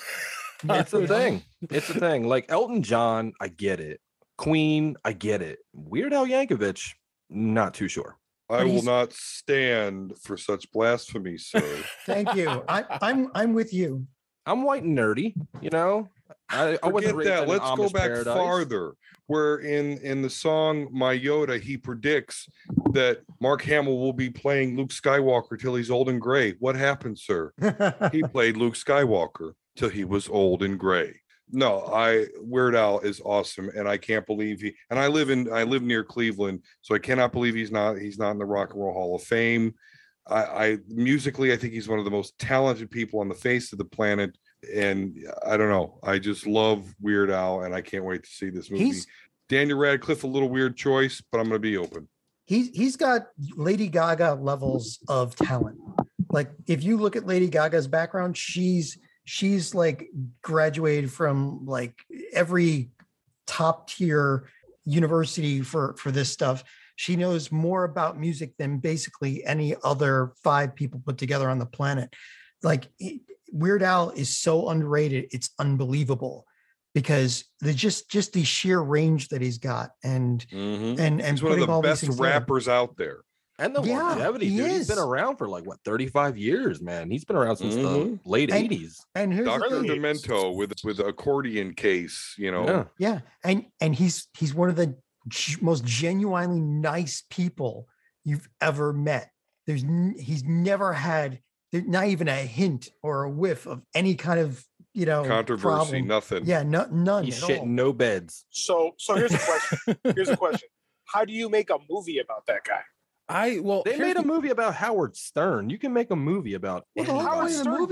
it's the thing. It's the thing. Like Elton John, I get it. Queen, I get it. Weird Al Yankovic, not too sure. I will not stand for such blasphemy, sir. Thank you. I'm with you. I'm white and nerdy, you know. I wasn't Forget that. Let's go back Paradise. farther. Where in the song My Yoda, he predicts that Mark Hamill will be playing Luke Skywalker till he's old and gray. What happened, sir? He played Luke Skywalker till he was old and gray. No, Weird Al is awesome, and I can't believe I live near Cleveland, so I cannot believe he's not in the Rock and Roll Hall of Fame. I musically, I think he's one of the most talented people on the face of the planet, and I don't know, I just love Weird Al, and I can't wait to see this movie. Daniel Radcliffe, a little weird choice, but I'm going to be open. He's got Lady Gaga levels of talent. Like if you look at Lady Gaga's background, she's like graduated from like every top tier university for this stuff. She knows more about music than basically any other 5 people put together on the planet. Like Weird Al is so underrated. It's unbelievable because there's just the sheer range that he's got and he's one of the best rappers out there. And the longevity, dude. He's been around for like 35 years, man. He's been around since the late 80s. And here's Dr. Demento with accordion case, you know. Yeah. And he's one of the most genuinely nice people you've ever met. He's never had not even a hint or a whiff of any kind of controversy, problem. Nothing. Yeah, none. He's at shitting all. no beds. So here's a question. Here's a question. How do you make a movie about that guy? They made a movie about Howard Stern. You can make a movie about Howard Stern.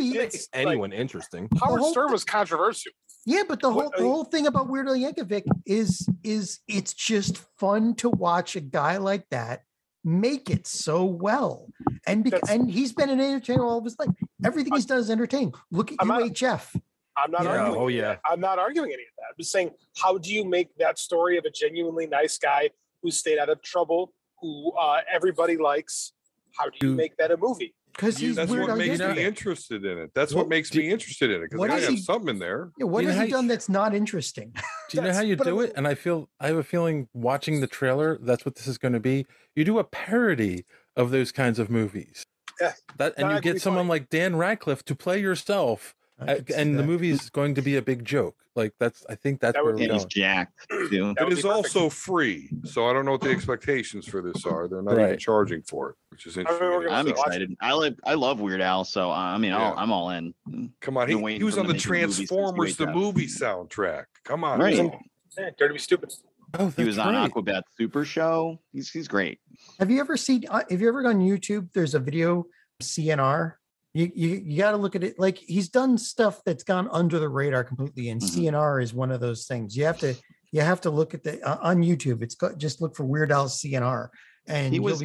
Anyone interesting. Howard Stern was controversial. Yeah, but the whole thing about Weird Al Yankovic is it's just fun to watch a guy like that make it so well. And he's been an entertainer all of his life. Everything he's done is entertaining. Look at UHF. I'm not arguing. Oh yeah. I'm not arguing any of that. I'm just saying, how do you make that story of a genuinely nice guy who stayed out of trouble, who everybody likes? How do you make that a movie? Because that's what makes me interested in it. That's what makes me interested in it, because I have something in there. Yeah, what has he done that's not interesting? Do you know how you do it? And I have a feeling watching the trailer, that's what this is going to be. You do a parody of those kinds of movies. Yeah. And you get someone like Dan Radcliffe to play yourself, and the movie's going to be a big joke. Like I think that's where we're going. Jacked. It is also free, so I don't know what the expectations for this are. They're not even charging for it, which is interesting. I'm excited. I love Weird Al, so I'm all in. Come on, he was on the Transformers the movie soundtrack. Come on, right? Dare to be stupid. Oh, he was on Aquabat Super Show. He's great. Have you ever gone on YouTube? There's a video CNR. You got to look at it. Like he's done stuff that's gone under the radar completely, and CNR is one of those things. You have to look at on YouTube. Just look for Weird Al CNR, and he was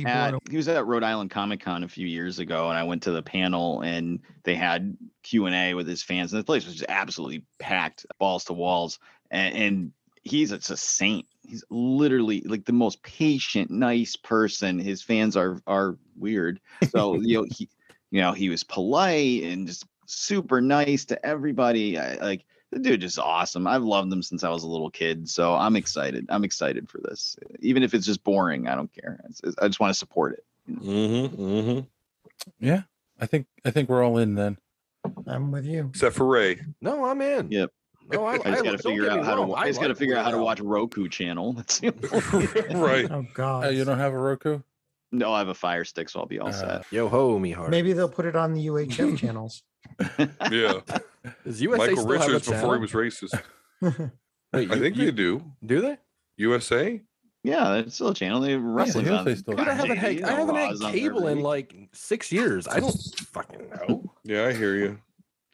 at Rhode Island Comic Con a few years ago, and I went to the panel, and they had Q&A with his fans, and the place was just absolutely packed, balls to walls, and he's a saint. He's literally like the most patient, nice person. His fans are weird, so he was polite and just super nice to everybody. The dude is awesome. I've loved him since I was a little kid, so I'm excited. I'm excited for this. Even if it's just boring, I don't care. I just want to support it. Yeah, I think we're all in then. I'm with you. Except for Ray. No, I'm in. Yep. No, I just got to figure out how to. I just got to figure out how to watch Roku channel. That's the only right. Oh God. You don't have a Roku? No, I have a Fire Stick, so I'll be all set. Yo ho, me heart. Maybe they'll put it on the UHF channels. Yeah. Does USA Michael still have a Richards before channel? he was racist. Wait, I think they do. Do they? USA? Yeah, it's still a channel. They wrestling on. USA still. Dude, I haven't had cable in like 6 years. I don't fucking know. Yeah, I hear you.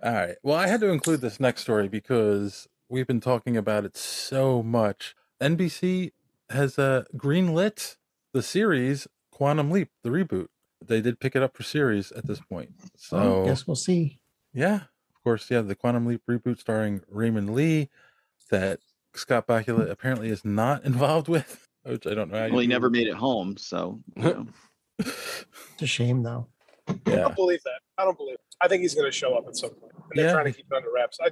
All right. Well, I had to include this next story because we've been talking about it so much. NBC has greenlit the series Quantum Leap, the reboot. They did pick it up for series at this point. So I guess we'll see. Yeah, of course. Yeah, the Quantum Leap reboot starring Raymond Lee that Scott Bakula apparently is not involved with, which I don't know. Well, he never made it home, so. It's a shame, though. I don't believe that. I don't believe it. I think he's going to show up at some point. And they're trying to keep it under wraps. I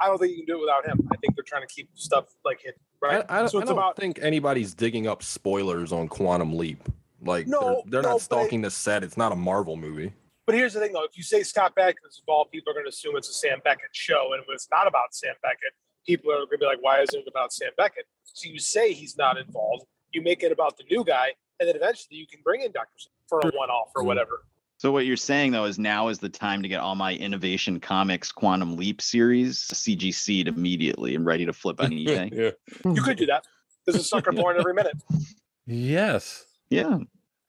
don't think you can do it without him. I think they're trying to keep stuff like hidden. Right? I don't think anybody's digging up spoilers on Quantum Leap. Like, they're not stalking the set. It's not a Marvel movie. But here's the thing, though. If you say Scott Bakula's involved, people are going to assume it's a Sam Beckett show. And when it's not about Sam Beckett, people are going to be like, why isn't it about Sam Beckett? So you say he's not involved. You make it about the new guy. And then eventually you can bring in Dr. Sam for a one-off or whatever. So what you're saying, though, is now is the time to get all my Innovation Comics Quantum Leap series CGC'd immediately and ready to flip on eBay. Yeah. You could do that. There's a sucker born every minute. Yes. Yeah.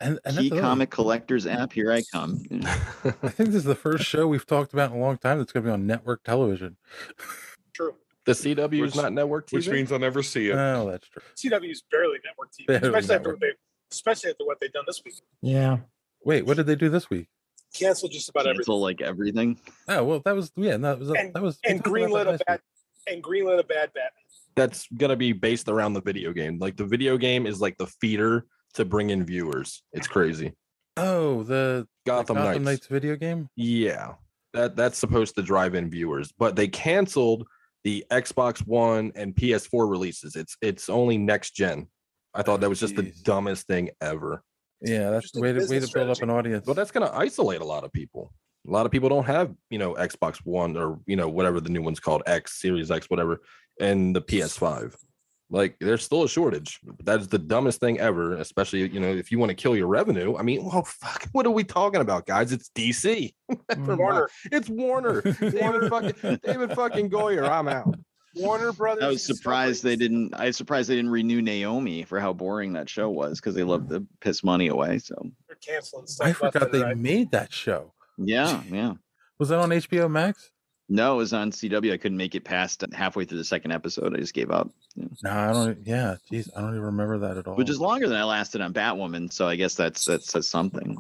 And Key Comic Collectors app, here I come. I think this is the first show we've talked about in a long time that's going to be on network television. True. The CW is not network TV? Which means I'll never see it. Oh, that's true. CW is barely network TV, Barely especially after what they've done this week. Yeah. Wait, what did they do this week? Cancel just about Cancel like everything. Oh well, that was greenlit a bad Batman. That's gonna be based around the video game. Like the video game is like the feeder to bring in viewers. It's crazy. Oh, the Gotham Knights video game? Yeah. That's supposed to drive in viewers, but they canceled the Xbox One and PS4 releases. It's only next gen. I thought that was just the dumbest thing ever. Yeah, that's the way to build up an audience. But that's going to isolate a lot of people. A lot of people don't have, Xbox One or, whatever the new one's called, X, Series X, whatever, and the PS5. Like, there's still a shortage. That's the dumbest thing ever, especially, if you want to kill your revenue. I mean, well, fuck, what are we talking about, guys? It's DC. Warner. It's Warner. David fucking Goyer, I'm out. Warner Brothers. I was surprised they didn't renew Naomi for how boring that show was because they love to piss money away. So they're canceling stuff. I forgot they made that show. Yeah. Was that on HBO Max? No, it was on CW. I couldn't make it past halfway through the second episode. I just gave up. Yeah. No, I don't. Yeah, geez, I don't even remember that at all. Which is longer than I lasted on Batwoman, so I guess that says something.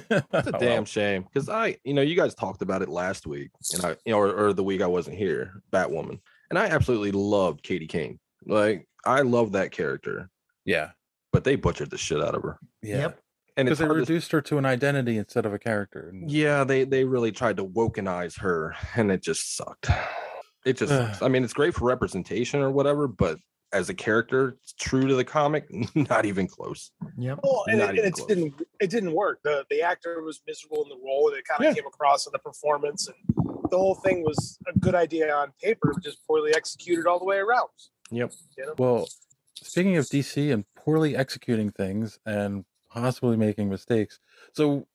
That's a damn shame because you guys talked about it last week, and or the week I wasn't here, Batwoman, and I absolutely loved Katie King. Like I love that character. Yeah, but they butchered the shit out of her. Yeah. Yep. And because they reduced her to an identity instead of a character. Yeah, they really tried to wokenize her, and it just sucked. It just sucks. I mean, it's great for representation or whatever, but as a character, it's true to the comic, not even close. Yep. Well, and it didn't work. The actor was miserable in the role. It kind of came across in the performance, and the whole thing was a good idea on paper, but just poorly executed all the way around. Yep. Well, speaking of DC and poorly executing things and possibly making mistakes. So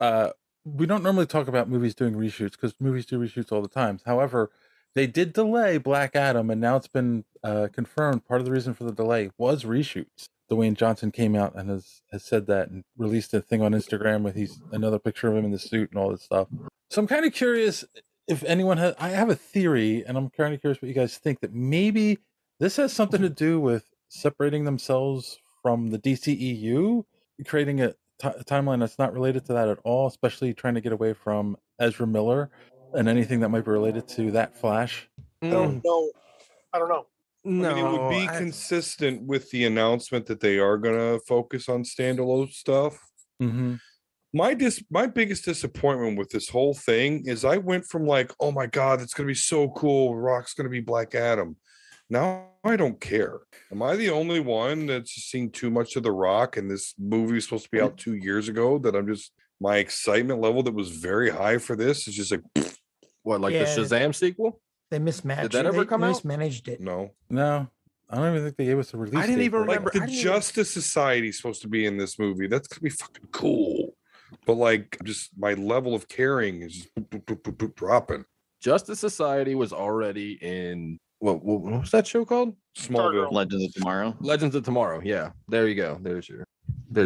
we don't normally talk about movies doing reshoots because movies do reshoots all the time. However, they did delay Black Adam, and now it's been confirmed part of the reason for the delay was reshoots. Dwayne Johnson came out and has said that and released a thing on Instagram with another picture of him in the suit and all this stuff. So I'm kind of curious if anyone I have a theory, and I'm kind of curious what you guys think, that maybe this has something to do with separating themselves from the DCEU, creating a timeline that's not related to that at all, especially trying to get away from Ezra Miller and anything that might be related to that Flash. I don't know. No, I mean, it would be consistent with the announcement that they are going to focus on standalone stuff. Mm-hmm. My biggest disappointment with this whole thing is I went from like, oh my God, it's going to be so cool. Rock's going to be Black Adam. Now I don't care. Am I the only one that's seen too much of The Rock? And this movie was supposed to be out 2 years ago that my excitement level that was very high for this is just like, what, like the Shazam sequel? They mismatched. Did that ever come out? Mismanaged it. No. I don't even think they gave us a release. I didn't even remember. Like the Justice Society is supposed to be in this movie. That's gonna be fucking cool. But like, just my level of caring is just boop, dropping. Justice Society was already in what was that show called? Smallville. Legends of Tomorrow. Legends of Tomorrow. Yeah, there you go. There's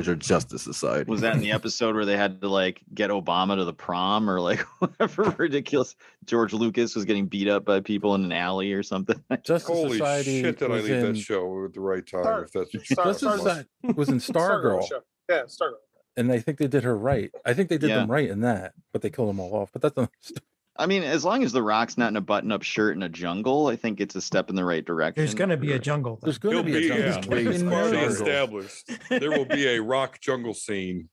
your Justice Society. Was that in the episode where they had to like get Obama to the prom or like whatever ridiculous George Lucas was getting beat up by people in an alley or something? Holy shit! Did I leave that show at the right time? If that's Justice Society was in Stargirl. Yeah, Stargirl. And I think they did her right. I think they did them right in that, but they killed them all off. But that's not. I mean, as long as The Rock's not in a button-up shirt in a jungle, I think it's a step in the right direction. There's going to be a jungle. There's going to be a jungle. It's already established. There will be a rock jungle scene.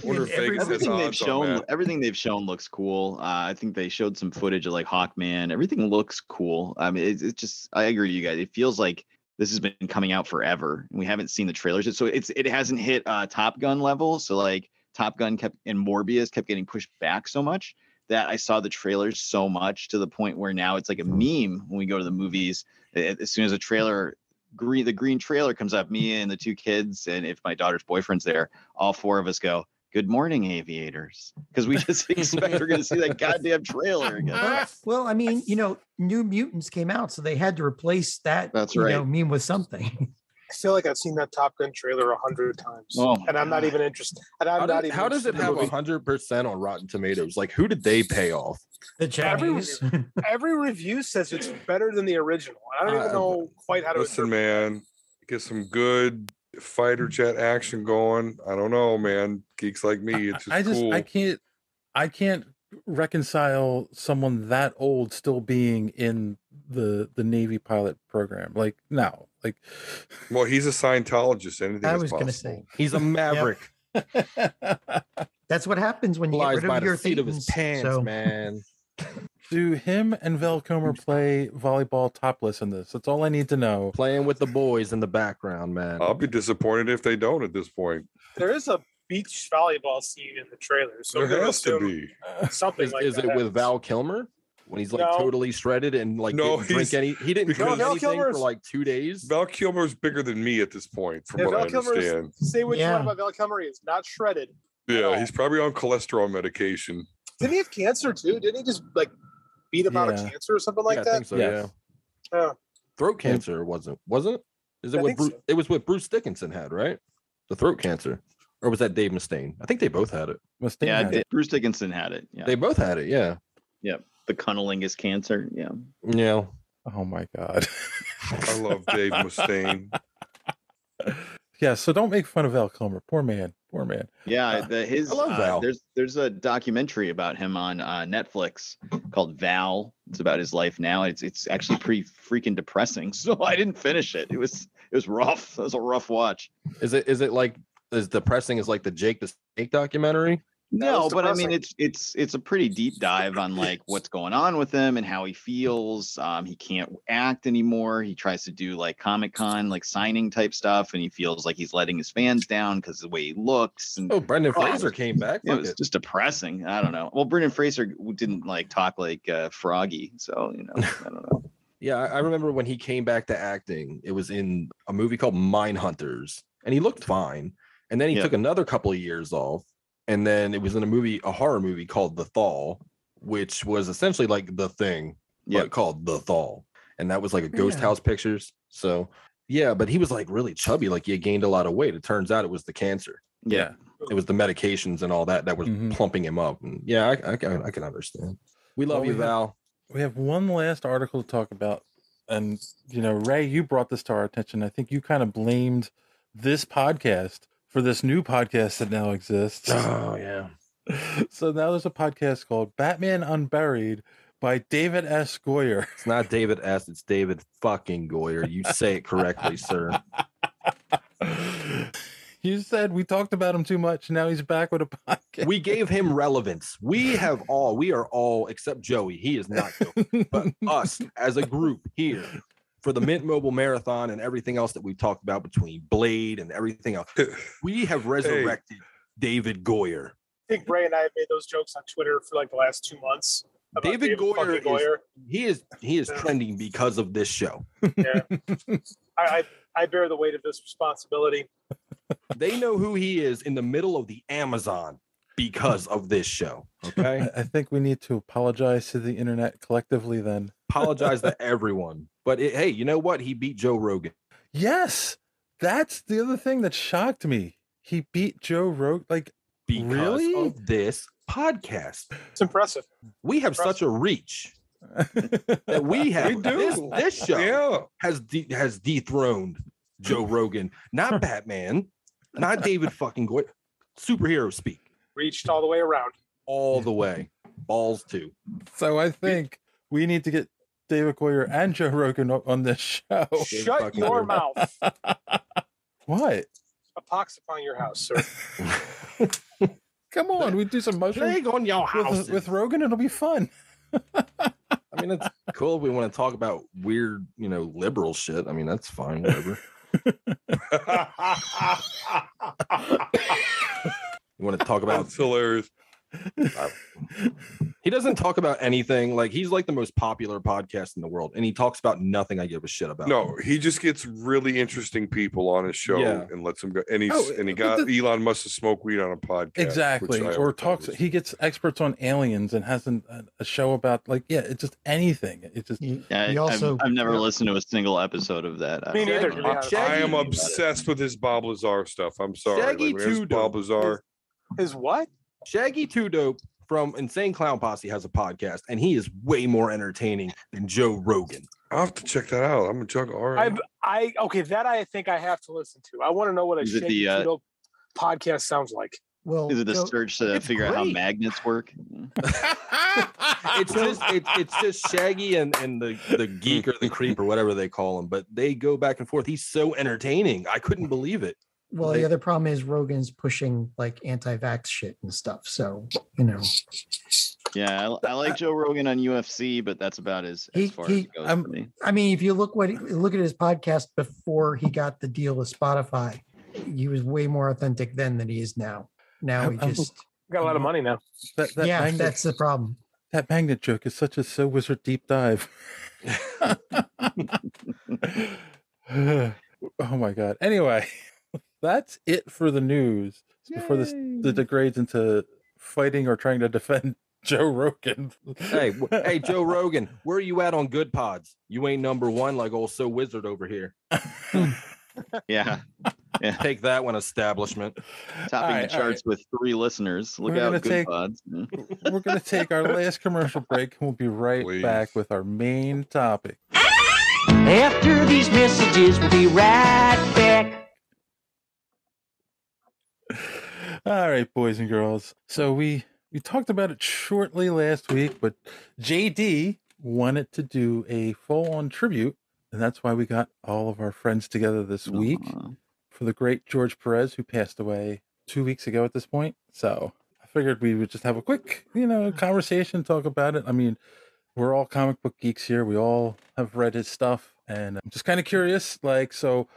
Everything they've shown looks cool. I think they showed some footage of like Hawkman. Everything looks cool. I mean, it's just, I agree with you guys. It feels like this has been coming out forever and we haven't seen the trailers yet. So it hasn't hit Top Gun level. So like Top Gun and Morbius kept getting pushed back so much that I saw the trailers so much to the point where now it's like a meme when we go to the movies. As soon as a trailer, the green trailer comes up, me and the two kids, and if my daughter's boyfriend's there, all four of us go, "Good morning, aviators," because we just expect we're going to see that goddamn trailer again. Well, I mean, New Mutants came out, so they had to replace that. That's right. Meme with something. I feel like I've seen that Top Gun trailer 100 times, and I'm not even interested. And how does it have 100% on Rotten Tomatoes? Like, who did they pay off? The Chinese. Every review says it's better than the original. I don't even know quite how to. Listen, man, get some good fighter jet action going. I don't know, man. Geeks like me, it's just cool. I can't reconcile someone that old still being in the Navy pilot program. Like, no. Like, well, he's a Scientologist. Anything I is was going to possible. say he's a maverick. That's what happens when you get rid of your seat of his pants, man. Do him and Val Kilmer play volleyball topless in this? That's all I need to know. Playing with the boys in the background, man. I'll be disappointed if they don't at this point. There is a beach volleyball scene in the trailer, so there has to be something like that. Is it with Val Kilmer? When he's like totally shredded and like didn't drink anything for like 2 days. Val Kilmer's bigger than me at this point, from what I understand. Say what you want about Val Kilmer, he's not shredded. Yeah, he's probably on cholesterol medication. Didn't he have cancer too? Didn't he just like beat him out of cancer or something like that? I think so, yeah. Throat cancer wasn't? Is it what Bruce, it was what Bruce Dickinson had, right? The throat cancer. Or was that Dave Mustaine? I think they both had it. Bruce Dickinson had it. Yeah. They both had it, yeah. Yep. The cunnilingus cancer. Yeah. Yeah. Oh my God. I love Dave Mustaine. Yeah, so don't make fun of Val Kilmer. Poor man. Yeah, I love Val. There's a documentary about him on Netflix called Val. It's about his life now. It's actually pretty freaking depressing. So I didn't finish it. It was rough. It was a rough watch. Is it like as depressing as like the Jake the Snake documentary? No, but I mean it's a pretty deep dive on like what's going on with him and how he feels. He can't act anymore. He tries to do like Comic-Con like signing type stuff, and he feels like he's letting his fans down because the way he looks. And Brendan Fraser came back. It was just depressing. I don't know. Well, Brendan Fraser didn't like talk like Froggy, so I don't know. Yeah, I remember when he came back to acting. It was in a movie called Mindhunters, and he looked fine. And then he took another couple of years off. And then it was in a horror movie called The Thaw, which was essentially like The Thing, but called The Thaw. And that was like a Ghost House Pictures. So, yeah, but he was like really chubby, like he had gained a lot of weight. It turns out it was the cancer. Yeah. It was the medications and all that was plumping him up. And yeah, I can understand. We love you, Val. We have one last article to talk about. And, Ray, you brought this to our attention. I think you kind of blamed this podcast for this new podcast that now exists. Oh, yeah. So now there's a podcast called Batman Unburied by David S. Goyer. It's not David S. It's David fucking Goyer. You say it correctly, sir. You said we talked about him too much. Now he's back with a podcast. We gave him relevance. We are all, except Joey. He is not guilty. But us as a group here for the Mint Mobile Marathon and everything else that we talked about between Blade and everything else, we have resurrected David Goyer. I think Ray and I have made those jokes on Twitter for like the last 2 months. David Goyer. He is trending because of this show. Yeah. I bear the weight of this responsibility. They know who he is in the middle of the Amazon because of this show. Okay. I think we need to apologize to the internet collectively then. Apologize to everyone. But hey, you know what? He beat Joe Rogan. Yes. That's the other thing that shocked me. He beat Joe Rogan. Like, because really? of this podcast. It's impressive. We have such a reach that we have. We do. This show has dethroned Joe Rogan, not Batman, not David fucking Goyer. Superhero speak. Reached all the way around. All the way. Balls too. So I think we need to get David Goyer and Joe Rogan on this show. Shut your mouth. What? A pox upon your house, sir. Come on, we do some mushrooms Plague on your house with Rogan. It'll be fun. I mean, it's cool if we want to talk about weird, liberal shit. I mean, that's fine, whatever. You want to talk about? That's hilarious. He doesn't talk about anything. Like, he's like the most popular podcast in the world, and he talks about nothing I give a shit about. No, he just gets really interesting people on his show and lets them go. And he got Elon Musk to smoke weed on a podcast. Exactly. Or talks. He gets experts on aliens and has a show about it's just anything. It just. I've never listened to a single episode of that. Me neither. I am obsessed with his Bob Lazar stuff. I'm sorry. Shaggy Two Bob Lazar. His what? Shaggy Two Dope from Insane Clown Posse has a podcast, and he is way more entertaining than Joe Rogan. I'll have to check that out. I'm a juggle. All right. I think I have to listen to. I want to know what a Shaggy Two Dope podcast sounds like. Well, is it a search to figure out how magnets work? It's just Shaggy and the geek or the creep or whatever they call him, but they go back and forth. He's so entertaining. I couldn't believe it. Well, the other problem is Rogan's pushing like anti-vax shit and stuff. So, Yeah, I like Joe Rogan on UFC, but that's about as far as it goes for me. I mean, if you look at his podcast before he got the deal with Spotify, he was way more authentic then than he is now. Now he just got a lot of money now. That's the problem. That magnet joke is such a So Wizard deep dive. Oh my god. Anyway, that's it for the news. Before this degrades into fighting or trying to defend Joe Rogan. Hey, Joe Rogan, where are you at on Good Pods? You ain't number one like old So Wizard over here. Yeah. Take that one, establishment. Topping the charts with 3 listeners. Look out, Good Pods. We're going to take our last commercial break, and we'll be right back with our main topic. After these messages, we'll be right back. All right, boys and girls. So we talked about it shortly last week, but JD wanted to do a full-on tribute, and that's why we got all of our friends together this week for the great George Perez, who passed away 2 weeks ago at this point. So I figured we would just have a quick, conversation, talk about it. I mean, we're all comic book geeks here. We all have read his stuff, and I'm just kind of curious. So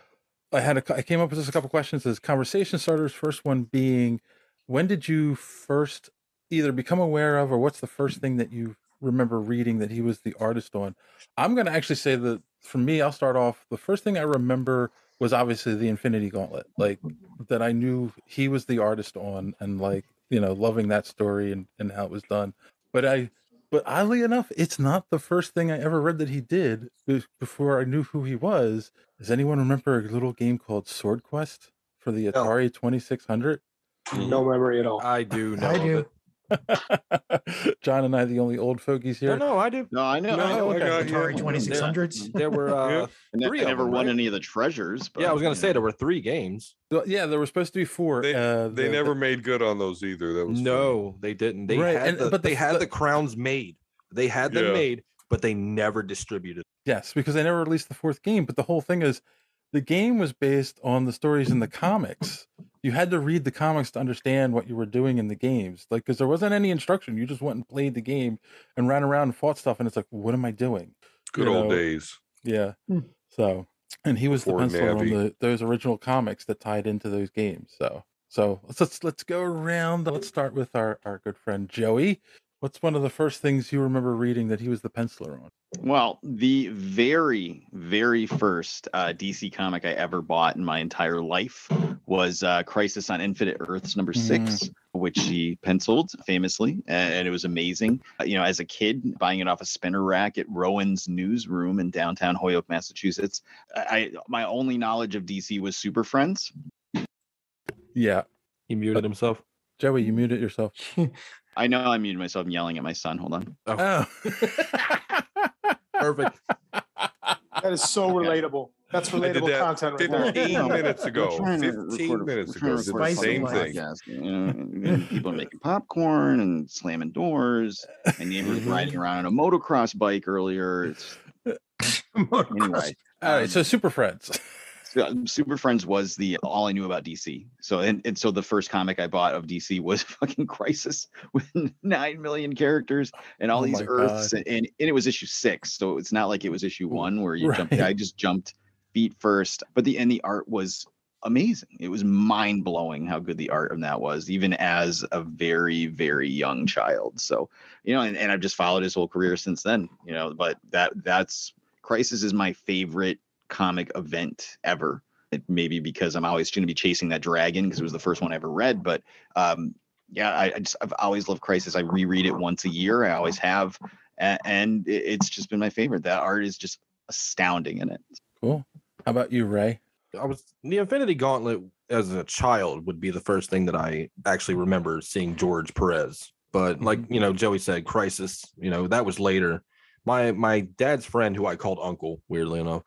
I came up with just a couple questions as conversation starters. First one being, when did you first either become aware of, or what's the first thing that you remember reading that he was the artist on? I'm going to actually say that for me, I'll start off. The first thing I remember was obviously the Infinity Gauntlet, like that I knew he was the artist on, and loving that story and how it was done. But oddly enough, it's not the first thing I ever read that he did before I knew who he was. Does anyone remember a little game called Sword Quest for the Atari 2600? No memory at all. I do know. I do. John and I, the only old fogies here. No, I do. No, I know. Atari 2600s. There were 3 I never won any of the treasures. But, I was going to say there were 3 games. Yeah, there were supposed to be 4. They never made good on those either. That was funny. They didn't. They had the crowns made. They had them made, but they never distributed. Yes, because they never released the 4th game. But the whole thing is, the game was based on the stories in the comics. you had to read the comics to understand what you were doing in the games. Like, because there wasn't any instruction. You just went and played the game and ran around and fought stuff. And it's like, what am I doing? Good old days. Yeah. So, and he was Before the penciler Navi. on those original comics that tied into those games. So let's go around. Let's start with our good friend Joey. What's one of the first things you remember reading that he was the penciler on? Well, the very, very first DC comic I ever bought in my entire life was Crisis on Infinite Earths number 6, which he penciled famously, and it was amazing. As a kid, buying it off a spinner rack at Rowan's Newsroom in downtown Holyoke, Massachusetts. My only knowledge of DC was Super Friends. Yeah. He muted himself. Joey, you muted yourself. I know I muted myself. I'm yelling at my son. Hold on. Oh. Perfect. That is so relatable. That's relatable content right there. 15 minutes ago. 15 minutes ago. Did the same thing. People are making popcorn and slamming doors. My neighbor was riding around on a motocross bike earlier. Anyway. All right. So Super Friends. Super Friends was all I knew about DC. So and so the first comic I bought of DC was fucking Crisis with 9 million characters and all these Earths, and it was issue 6. So it's not like it was issue 1 where you jumped. I just jumped feet first. But the art was amazing. It was mind blowing how good the art of that was, even as a very, very young child. So and I've just followed his whole career since then. But that's Crisis is my favorite comic event ever. It maybe because I'm always going to be chasing that dragon because it was the first one I ever read. But I've always loved Crisis. I reread it once a year. I always have, and it's just been my favorite. That art is just astounding in it. Cool. How about you, Ray? The Infinity Gauntlet as a child would be the first thing that I actually remember seeing George Perez. But like Joey said, Crisis. That was later. My dad's friend, who I called Uncle, weirdly enough,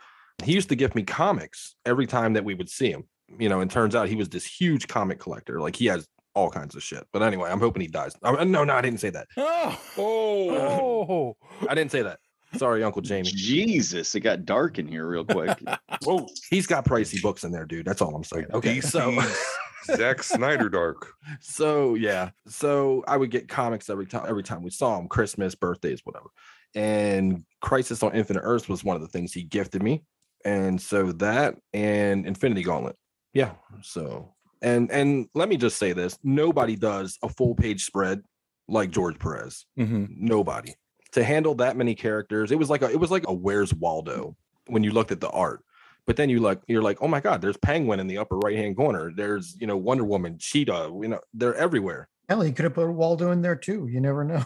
he used to give me comics every time that we would see him, and turns out he was this huge comic collector. Like he has all kinds of shit. But anyway, I'm hoping he dies. No, I didn't say that. Oh, I didn't say that. Sorry, Uncle Jamie. Jesus, it got dark in here real quick. Whoa, he's got pricey books in there, dude. That's all I'm saying. Okay, so Zack Snyder dark. So yeah, so I would get comics every time we saw him, Christmas, birthdays, whatever. And Crisis on Infinite Earths was one of the things he gifted me. And so that and Infinity Gauntlet. Yeah. So and let me just say this. Nobody does a full page spread like George Perez. Nobody. To handle that many characters, it was like a Where's Waldo when you looked at the art. But then you're like, oh my God, there's Penguin in the upper right hand corner. There's Wonder Woman, Cheetah, they're everywhere. Hell, you could have put Waldo in there too. You never know.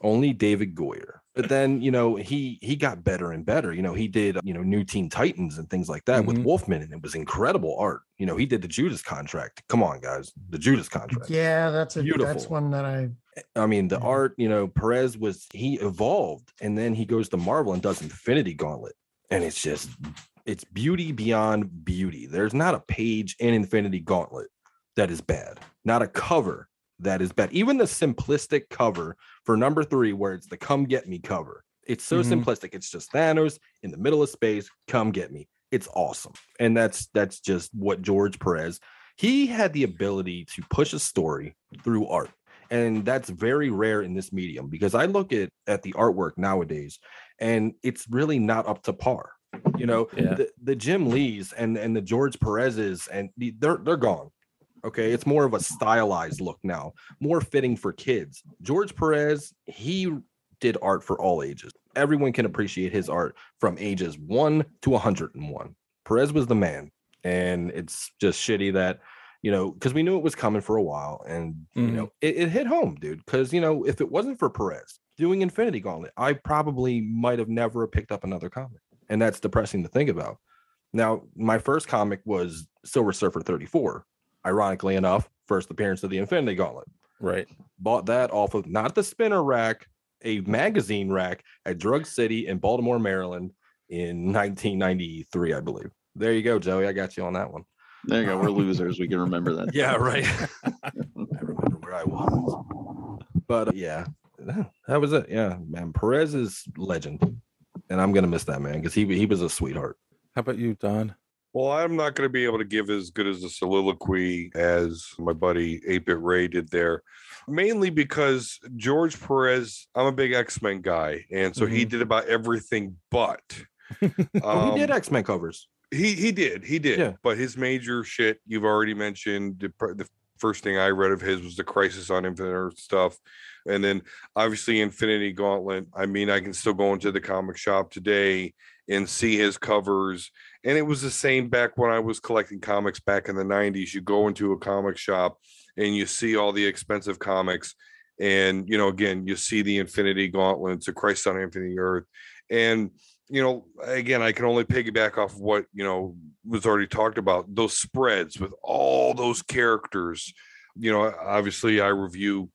Only David Goyer. But then, he got better and better. He did, New Teen Titans and things like that with Wolfman, and it was incredible art. He did the Judas Contract. Come on, guys. The Judas Contract. Yeah, that's beautiful. That's one that I mean, the art, Perez he evolved, and then he goes to Marvel and does Infinity Gauntlet. And it's beauty beyond beauty. There's not a page in Infinity Gauntlet that is bad. Not a cover that is bad. Even the simplistic cover for number 3, where it's the Come Get Me cover. It's so simplistic. It's just Thanos in the middle of space. Come get me. It's awesome. And that's just what George Perez, he had the ability to push a story through art. And that's very rare in this medium, because I look at the artwork nowadays and it's really not up to par. The Jim Lees and the George Perez's, and they're gone. Okay, it's more of a stylized look now, more fitting for kids. George Perez, he did art for all ages. Everyone can appreciate his art from ages 1 to 101. Perez was the man, and it's just shitty that, because we knew it was coming for a while, and it hit home, dude. Because if it wasn't for Perez doing Infinity Gauntlet, I probably might have never picked up another comic, and that's depressing to think about. Now, my first comic was Silver Surfer 34. Ironically enough, first appearance of the Infinity Gauntlet. Right. Bought that off of not the spinner rack, a magazine rack at Drug City in Baltimore, Maryland in 1993, I believe. There you go, Joey. I got you on that one. There you go. We're losers. We can remember that. Yeah, right. I remember where I was. But yeah, that was it. Yeah, man. Perez is legend. And I'm going to miss that man because he was a sweetheart. How about you, Don? Well, I'm not going to be able to give as good as a soliloquy as my buddy 8-Bit Ray did there, mainly because George Perez, I'm a big X-Men guy, and so he did about everything but. He did X-Men covers. He did. Yeah. But his major shit, you've already mentioned. The first thing I read of his was the Crisis on Infinite Earth stuff. And then obviously Infinity Gauntlet. I mean, I can still go into the comic shop today and see his covers. And it was the same back when I was collecting comics back in the 90s. You go into a comic shop and you see all the expensive comics. And, you know, again, you see the Infinity Gauntlets, the Crisis on Infinite Earth. And, you know, again, I can only piggyback off of what, you know, was already talked about. Those spreads with all those characters. You know, obviously I review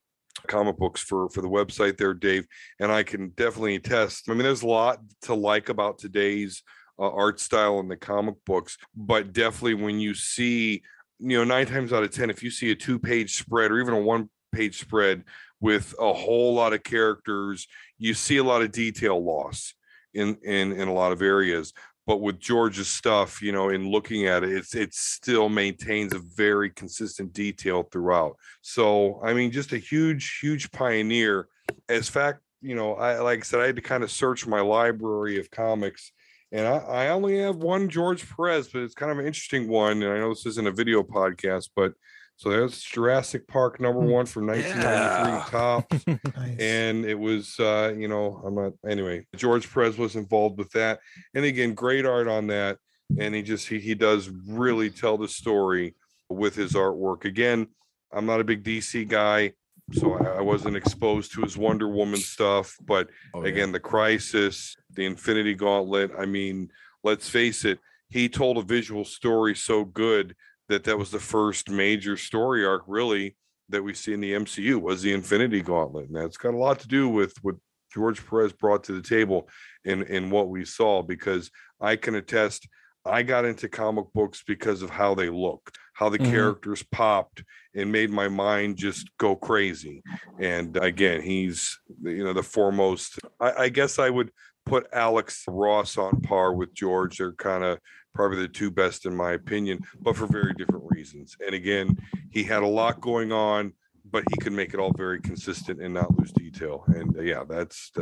comic books for the website there, Dave, and I can definitely attest. I mean, there's a lot to like about today's art style in the comic books, but definitely when you see, you know, 9 times out of 10, if you see a 2-page spread or even a 1-page spread with a whole lot of characters, you see a lot of detail loss in a lot of areas. But with George's stuff, you know, in looking at it, it still maintains a very consistent detail throughout. So, I mean, just a huge pioneer. As fact, you know, like I said, I had to kind of search my library of comics, and I only have one George Perez, but it's kind of an interesting one. And I know this isn't a video podcast, but so there's Jurassic Park #1 from 1993 tops. Nice. And it was, you know, anyway, George Perez was involved with that. And again, great art on that. And he does really tell the story with his artwork. Again, I'm not a big DC guy, so I wasn't exposed to his Wonder Woman stuff. But again, the Crisis, the Infinity Gauntlet, I mean, let's face it, he told a visual story so good that was the first major story arc really that we see in the MCU was the Infinity Gauntlet. And that's got a lot to do with what George Perez brought to the table in what we saw, because I can attest, I got into comic books because of how they looked, how the characters popped and made my mind just go crazy. And again, he's, you know, the foremost. I guess I would put Alex Ross on par with George. They're kind of probably the 2 best in my opinion, but for very different reasons. And again, he had a lot going on, but he could make it all very consistent and not lose detail. And yeah, that's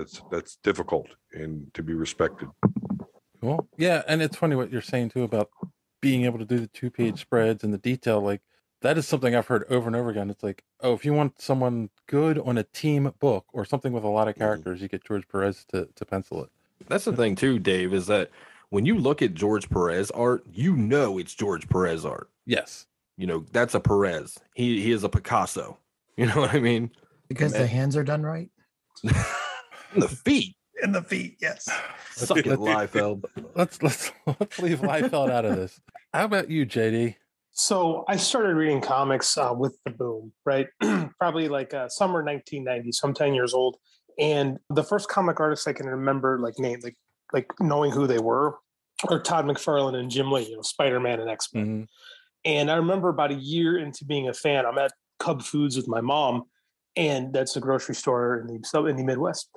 difficult and to be respected. Cool. Yeah, and it's funny what you're saying too about being able to do the 2-page spreads and the detail. Like, that is something I've heard over and over again. It's like, oh, if you want someone good on a team book or something with a lot of characters, you get George Perez to pencil it. That's the thing too, Dave, is that when you look at George Perez art, you know it's George Perez art. Yes. You know, that's a Perez. He is a Picasso. You know what I mean? Because the hands are done right. And the feet. And the feet, yes. Suck it, Liefeld. Let's leave Liefeld out of this. How about you, JD? So I started reading comics with the boom, right? Probably like summer 1990. So I'm 10 years old. And the first comic artists I can remember, like knowing who they were, are Todd McFarlane and Jim Lee, you know, Spider-Man and X-Men. Mm-hmm. And I remember about a year into being a fan, I'm at Cub Foods with my mom, and that's a grocery store in the Midwest.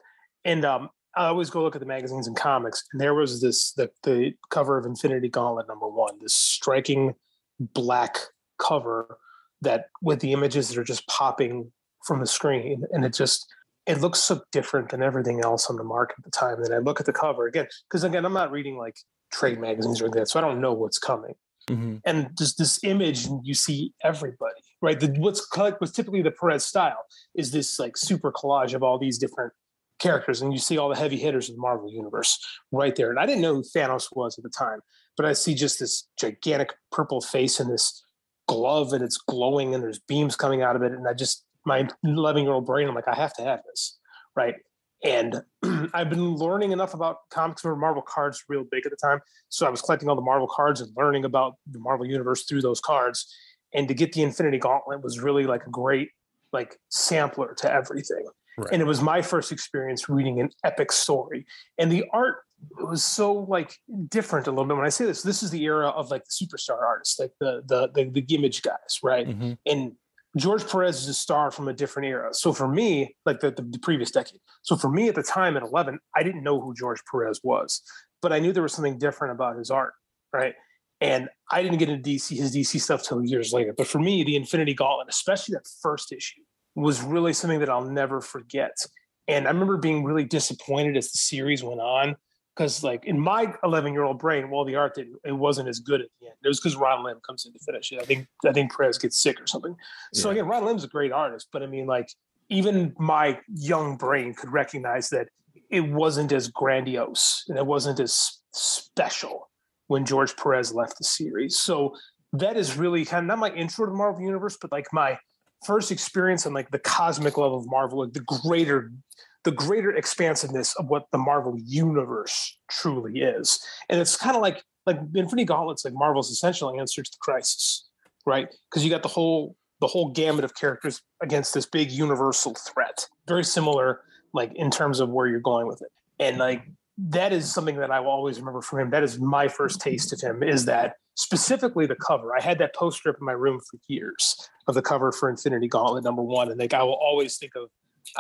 And I always go look at the magazines and comics, and there was the cover of Infinity Gauntlet #1, this striking black cover that with the images that are just popping from the screen, and it looks so different than everything else on the market at the time. And then I look at the cover again, because again, I'm not reading like trade magazines or anything, so I don't know what's coming. Mm-hmm. And just this image, you see everybody, right? What's typically the Perez style is this like super collage of all these different characters, and you see all the heavy hitters of the Marvel universe right there. And I didn't know who Thanos was at the time, but I see just this gigantic purple face and this glove, and it's glowing, and there's beams coming out of it, and my 11-year-old brain, I'm like, I have to have this, right? And I've been learning enough about comics. Where Marvel cards were real big at the time, so I was collecting all the Marvel cards and learning about the Marvel universe through those cards. And to get the Infinity Gauntlet was really like a great like sampler to everything. Right. And it was my first experience reading an epic story, and the art was so like different a little bit. When I say this is the era of like the superstar artists, like the image guys, right? Mm-hmm. And George Perez is a star from a different era. So for me, like the previous decade. So for me at the time at 11, I didn't know who George Perez was, but I knew there was something different about his art, right? And I didn't get into his DC stuff till years later. But for me, the Infinity Gauntlet, especially that first issue, was really something that I'll never forget. And I remember being really disappointed as the series went on, because like in my 11-year-old brain, well, the art it wasn't as good at the end. It was because Ron Lim comes in to finish it. I think Perez gets sick or something. So again, Ron Lim's a great artist, but I mean, like even my young brain could recognize that it wasn't as grandiose and it wasn't as special when George Perez left the series. So that is really kind of not my intro to the Marvel Universe, but like my first experience on like the cosmic level of Marvel, like the greater expansiveness of what the Marvel Universe truly is. And it's kind of like Infinity Gauntlet's like Marvel's essential answer to the Crisis, right? Because you got the whole gamut of characters against this big universal threat. Very similar, like in terms of where you're going with it. And like that is something that I will always remember from him. That is my first taste of him, is that specifically the cover. I had that poster up in my room for years of the cover for Infinity Gauntlet #1. And like I will always think of,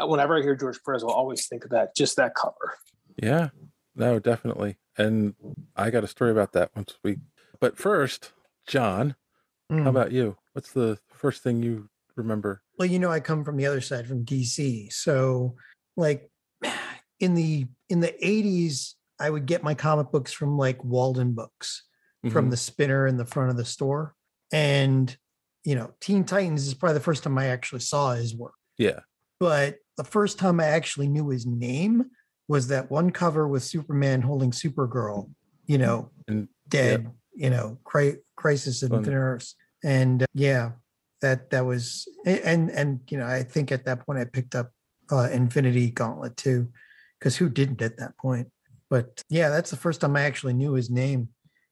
whenever I hear George Perez, I'll always think of that, just that cover. Yeah, no, definitely. And I got a story about that once but first, John, how about you? What's the first thing you remember? Well, I come from the other side, from DC. So like in the 80s, I would get my comic books from like Walden Books, from the spinner in the front of the store. And, Teen Titans is probably the first time I actually saw his work. Yeah. But the first time I actually knew his name was that one cover with Superman holding Supergirl, dead, Crisis in Infinite Earths. And that was, and I think at that point I picked up Infinity Gauntlet too, because who didn't at that point? But yeah, that's the first time I actually knew his name.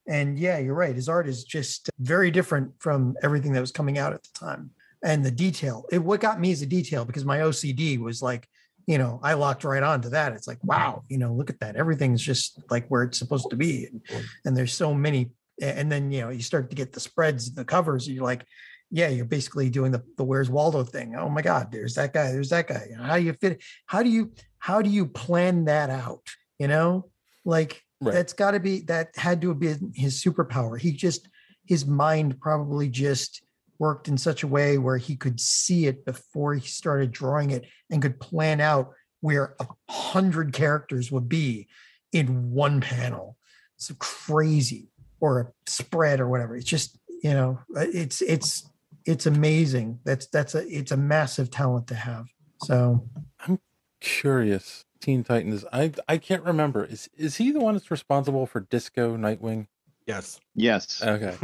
And yeah, you're right. His art is just very different from everything that was coming out at the time. And the detail, what got me is the detail, because my OCD was like, I locked right onto that. It's like, wow, look at that. Everything's just like where it's supposed to be. And there's so many. And then, you start to get the spreads, the covers, and you're like, yeah, you're basically doing the Where's Waldo thing. Oh my God, there's that guy. There's that guy. How do you fit? How do you plan that out? Like that's got to be, that had to have been his superpower. His mind probably just worked in such a way where he could see it before he started drawing it and could plan out where 100 characters would be in one panel. It's crazy, or a spread or whatever. It's just, it's amazing. It's a massive talent to have. So I'm curious. Teen Titans. I can't remember. Is he the one that's responsible for Disco Nightwing? Yes. Okay.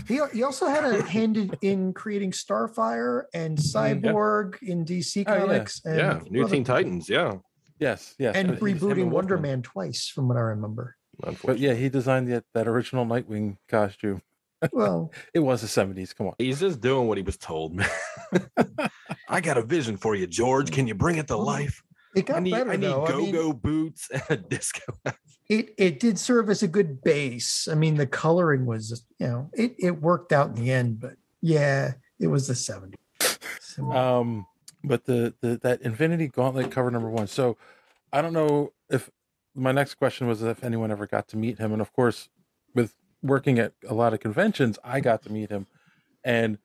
He also had a hand in creating Starfire and Cyborg in DC Comics. And New Teen Titans. Yeah. Yes. And rebooting Wonder Man twice, from what I remember. But yeah, he designed that original Nightwing costume. Well, it was the 70s. Come on. He's just doing what he was told, man. I got a vision for you, George. Can you bring it to life? It got better. I need go-go boots and a disco. It did serve as a good base. I mean, the coloring was, it worked out in the end, but yeah, it was the 70s. But that Infinity Gauntlet cover #1. So I don't know if my next question was if anyone ever got to meet him. And of course, with working at a lot of conventions, I got to meet him. And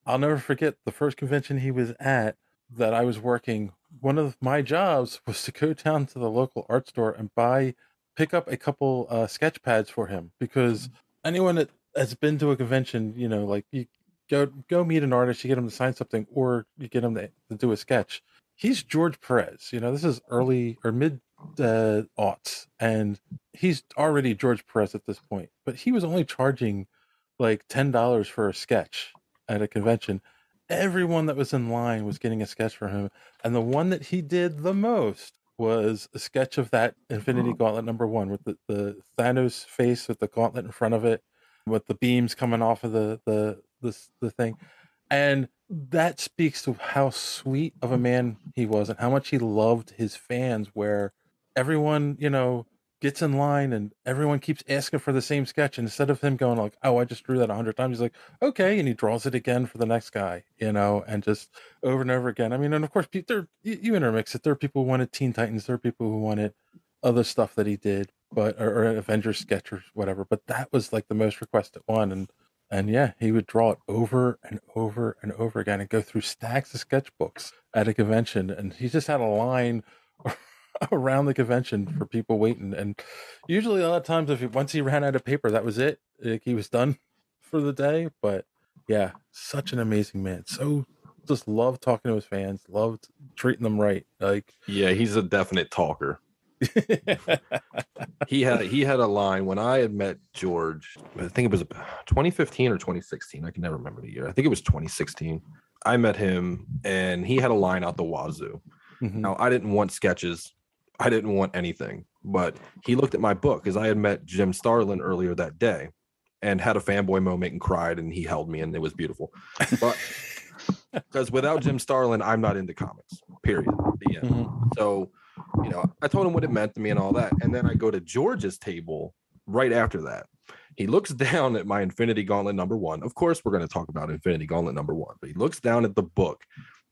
I'll never forget the first convention he was at that I was working. One of my jobs was to go down to the local art store and pick up a couple sketch pads for him, because anyone that has been to a convention, like you go meet an artist, you get him to sign something, or you get him to do a sketch. He's George Perez. This is early or mid aughts, and he's already George Perez at this point. But he was only charging like $10 for a sketch at a convention. Everyone that was in line was getting a sketch from him, and the one that he did the most was a sketch of that Infinity Gauntlet #1 with the Thanos face with the gauntlet in front of it, with the beams coming off of the thing. And that speaks to how sweet of a man he was and how much he loved his fans, where everyone, gets in line and everyone keeps asking for the same sketch. And instead of him going like, oh, I just drew that 100 times, he's like, okay. And he draws it again for the next guy, and just over and over again. I mean, and of course, you intermix it. There are people who wanted Teen Titans. There are people who wanted other stuff that he did. but or an Avengers sketch or whatever. But that was like the most requested one, and yeah, he would draw it over and over and over again and go through stacks of sketchbooks at a convention, and he just had a line around the convention for people waiting. And usually a lot of times, once he ran out of paper, that was it. Like, he was done for the day. But yeah, such an amazing man. So just loved talking to his fans, loved treating them right. Like, yeah, he's a definite talker. he had a line when I had met George. I think it was 2015 or 2016. I can never remember the year. I think it was 2016. I met him and he had a line out the wazoo. Mm-hmm. Now, I didn't want sketches. I didn't want anything, but he looked at my book because I had met Jim Starlin earlier that day and had a fanboy moment and cried, and he held me, and it was beautiful. But because without Jim Starlin, I'm not into comics, period. The end. Mm-hmm. So, you know, I told him what it meant to me and all that. And then I go to George's table right after that. He looks down at my Infinity Gauntlet #1. Of course, we're going to talk about Infinity Gauntlet #1, but he looks down at the book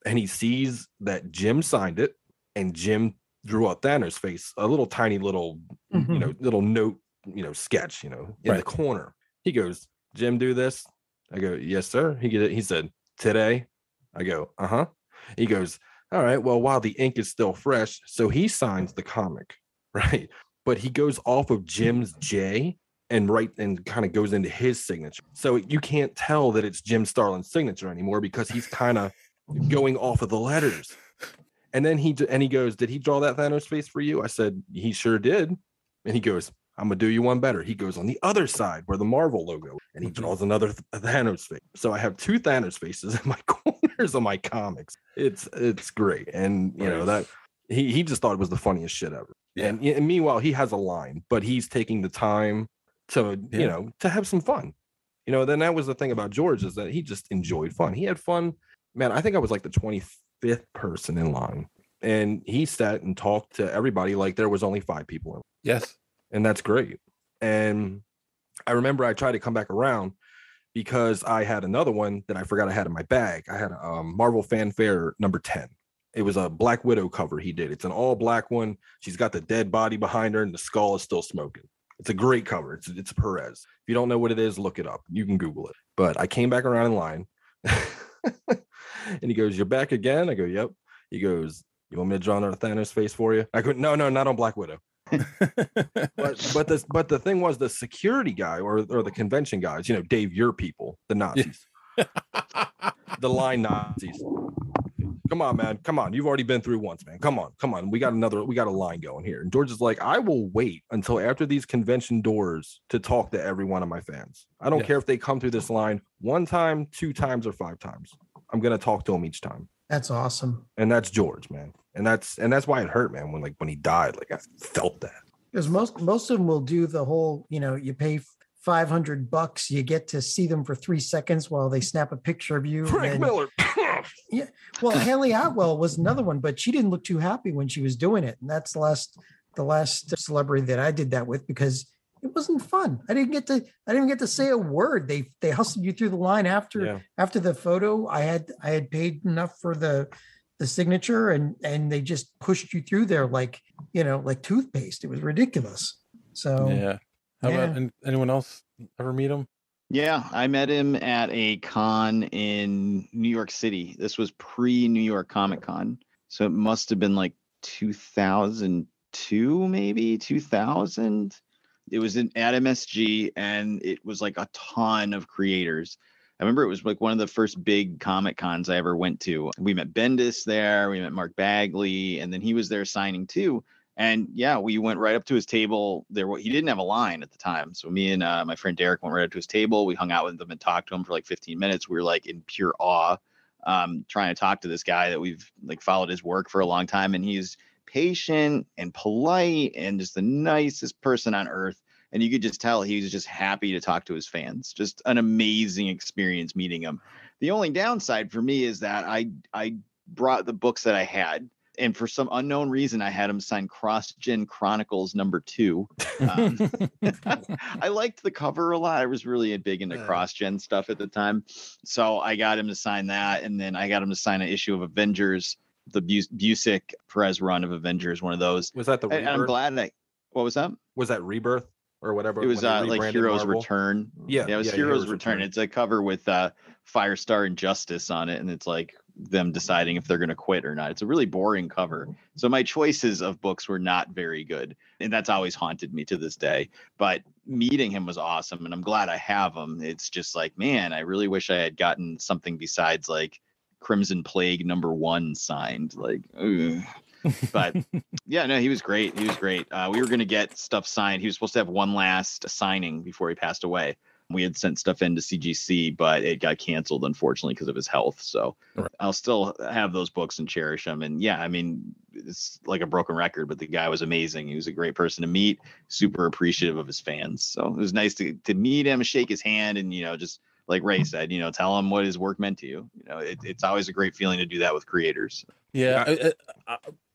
and he sees that Jim signed it and Jim drew out Thanos' face, a little tiny little, Mm-hmm. you know, little note, you know, sketch, you know, in the corner. He goes, Jim, do this? I go, yes, sir. He said, today? I go, uh-huh. He goes, all right, well, while the ink is still fresh, so he signs the comic, right? But he goes off of Jim's J and kind of goes into his signature. So you can't tell that it's Jim Starlin's signature anymore because he's kind of going off of the letters. And then he goes, did he draw that Thanos face for you? I said, he sure did. And he goes, I'm going to do you one better. He goes on the other side where the Marvel logo, and he draws another Thanos face. So I have two Thanos faces in my corners of my comics. It's great. And, you know, that he just thought it was the funniest shit ever. Yeah. And meanwhile, he has a line, but he's taking the time to, you know, to have some fun. You know, then that was the thing about George, is that he just enjoyed fun. He had fun. Man, I think I was like the 25th person in line. And he sat and talked to everybody like there was only 5 people in. Yes. And that's great. And I remember I tried to come back around because I had another one that I forgot I had in my bag. I had a Marvel Fanfare #10. It was a Black Widow cover he did. It's an all black one. She's got the dead body behind her and the skull is still smoking. It's a great cover. It's Perez. If you don't know what it is, look it up. You can Google it. But I came back around in line and he goes, you're back again? I go, yep. He goes, you want me to draw another Thanos face for you? I go, no, not on Black Widow. but the thing was, the security guy or the convention guys, you know, Dave, your people, the Nazis, the line Nazis. Come on, man. Come on. You've already been through once, man. Come on. We got a line going here. And George is like, I will wait until after these convention doors to talk to every one of my fans. I don't care if they come through this line 1 time, 2 times, or 5 times. I'm going to talk to them each time. That's awesome. And that's George, man. And that's why it hurt, man. When he died, like I felt that. Because most of them will do the whole, you know, you pay $500, you get to see them for 3 seconds while they snap a picture of you. Frank Miller. Yeah. Well, Haley Atwell was another one, but she didn't look too happy when she was doing it. And that's the last celebrity that I did that with, because it wasn't fun. I didn't get to say a word. They hustled you through the line after the photo. I had paid enough for the signature, and they just pushed you through there like, you know, like toothpaste. It was ridiculous. So yeah. How about anyone else ever meet him? Yeah, I met him at a con in New York City. This was pre-New York Comic Con. So it must have been like 2002, maybe 2000. It was at MSG, and it was like a ton of creators. I remember it was like one of the first big Comic Cons I ever went to. We met Bendis there. We met Mark Bagley, and then he was there signing too. And yeah, we went right up to his table. He didn't have a line at the time. So me and my friend Derek went right up to his table. We hung out with him and talked to him for like 15 minutes. We were like in pure awe, trying to talk to this guy that we've like followed his work for a long time. And he's patient and polite and just the nicest person on earth. And you could just tell he was just happy to talk to his fans. Just an amazing experience meeting him. The only downside for me is that I brought the books that I had. And for some unknown reason, I had him sign CrossGen Chronicles #2. I liked the cover a lot. I was really big into CrossGen stuff at the time. So I got him to sign that. And then I got him to sign an issue of Avengers, the Busick Perez run of Avengers, one of those. Was that the and I'm glad What was that? Was that Rebirth or whatever? It was when they like rebranded Heroes Marvel? Return. Yeah, it was Heroes Return. It's a cover with Firestar and Justice on it, and it's like them deciding if they're going to quit or not. It's a really boring cover. So my choices of books were not very good, and that's always haunted me to this day. But meeting him was awesome, and I'm glad I have him. It's just like, man, I really wish I had gotten something besides like Crimson Plague #1 signed. Like, ugh. But yeah, no, he was great. We were going to get stuff signed. He was supposed to have one last signing before he passed away. We had sent stuff into CGC, but it got canceled, unfortunately, because of his health. So I'll still have those books and cherish them. And yeah, I mean, it's like a broken record, but the guy was amazing. He was a great person to meet, super appreciative of his fans. So it was nice to meet him, shake his hand, and, just like Ray said, tell him what his work meant to you. It's always a great feeling to do that with creators. Yeah.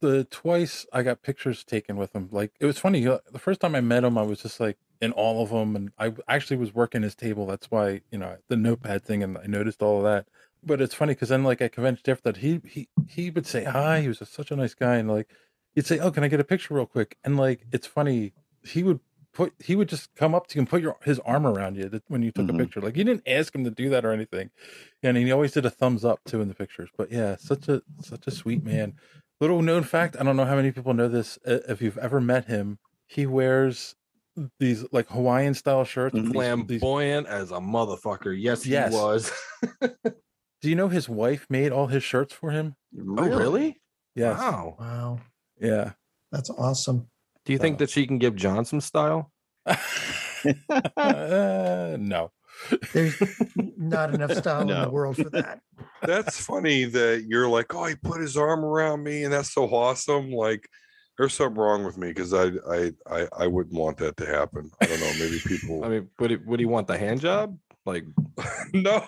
The twice I got pictures taken with him. Like, it was funny. The first time I met him, I was just like in all of them. And I actually was working his table. That's why, the notepad thing. And I noticed all of that. But it's funny because then, like, at convention after that, he would say hi. He was such a nice guy. And like, he'd say, "Oh, can I get a picture real quick?" And like, it's funny. He would just come up to you and put his arm around you when you took a picture. Like, you didn't ask him to do that or anything. And he always did a thumbs up too in the pictures. But yeah, such a sweet man. Little known fact, I don't know how many people know this. If you've ever met him, he wears these like Hawaiian style shirts. Flamboyant as a motherfucker. Yes, he was. Do you know his wife made all his shirts for him? Oh, really? Yes. Wow. Yeah. That's awesome. Do you think that she can give John some style? No. There's not enough style in the world for that. That's funny that you're like, oh, he put his arm around me, and that's so awesome. Like, there's something wrong with me because I wouldn't want that to happen. I don't know. Maybe people. I mean, would he want the hand job? Like, no.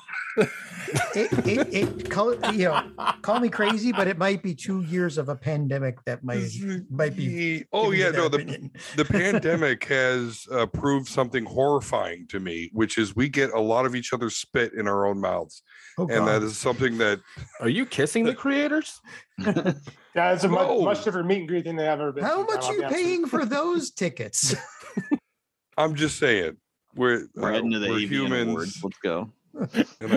Call me crazy, but it might be 2 years of a pandemic that might be. Oh yeah, no. The pandemic has proved something horrifying to me, which is we get a lot of each other's spit in our own mouths, and that is something that. Are you kissing the creators? Yeah, it's a much different meet and greet than they've ever been. How much are you paying for those tickets? I'm just saying. We're heading to the AVN humans. Awards. Let's go. And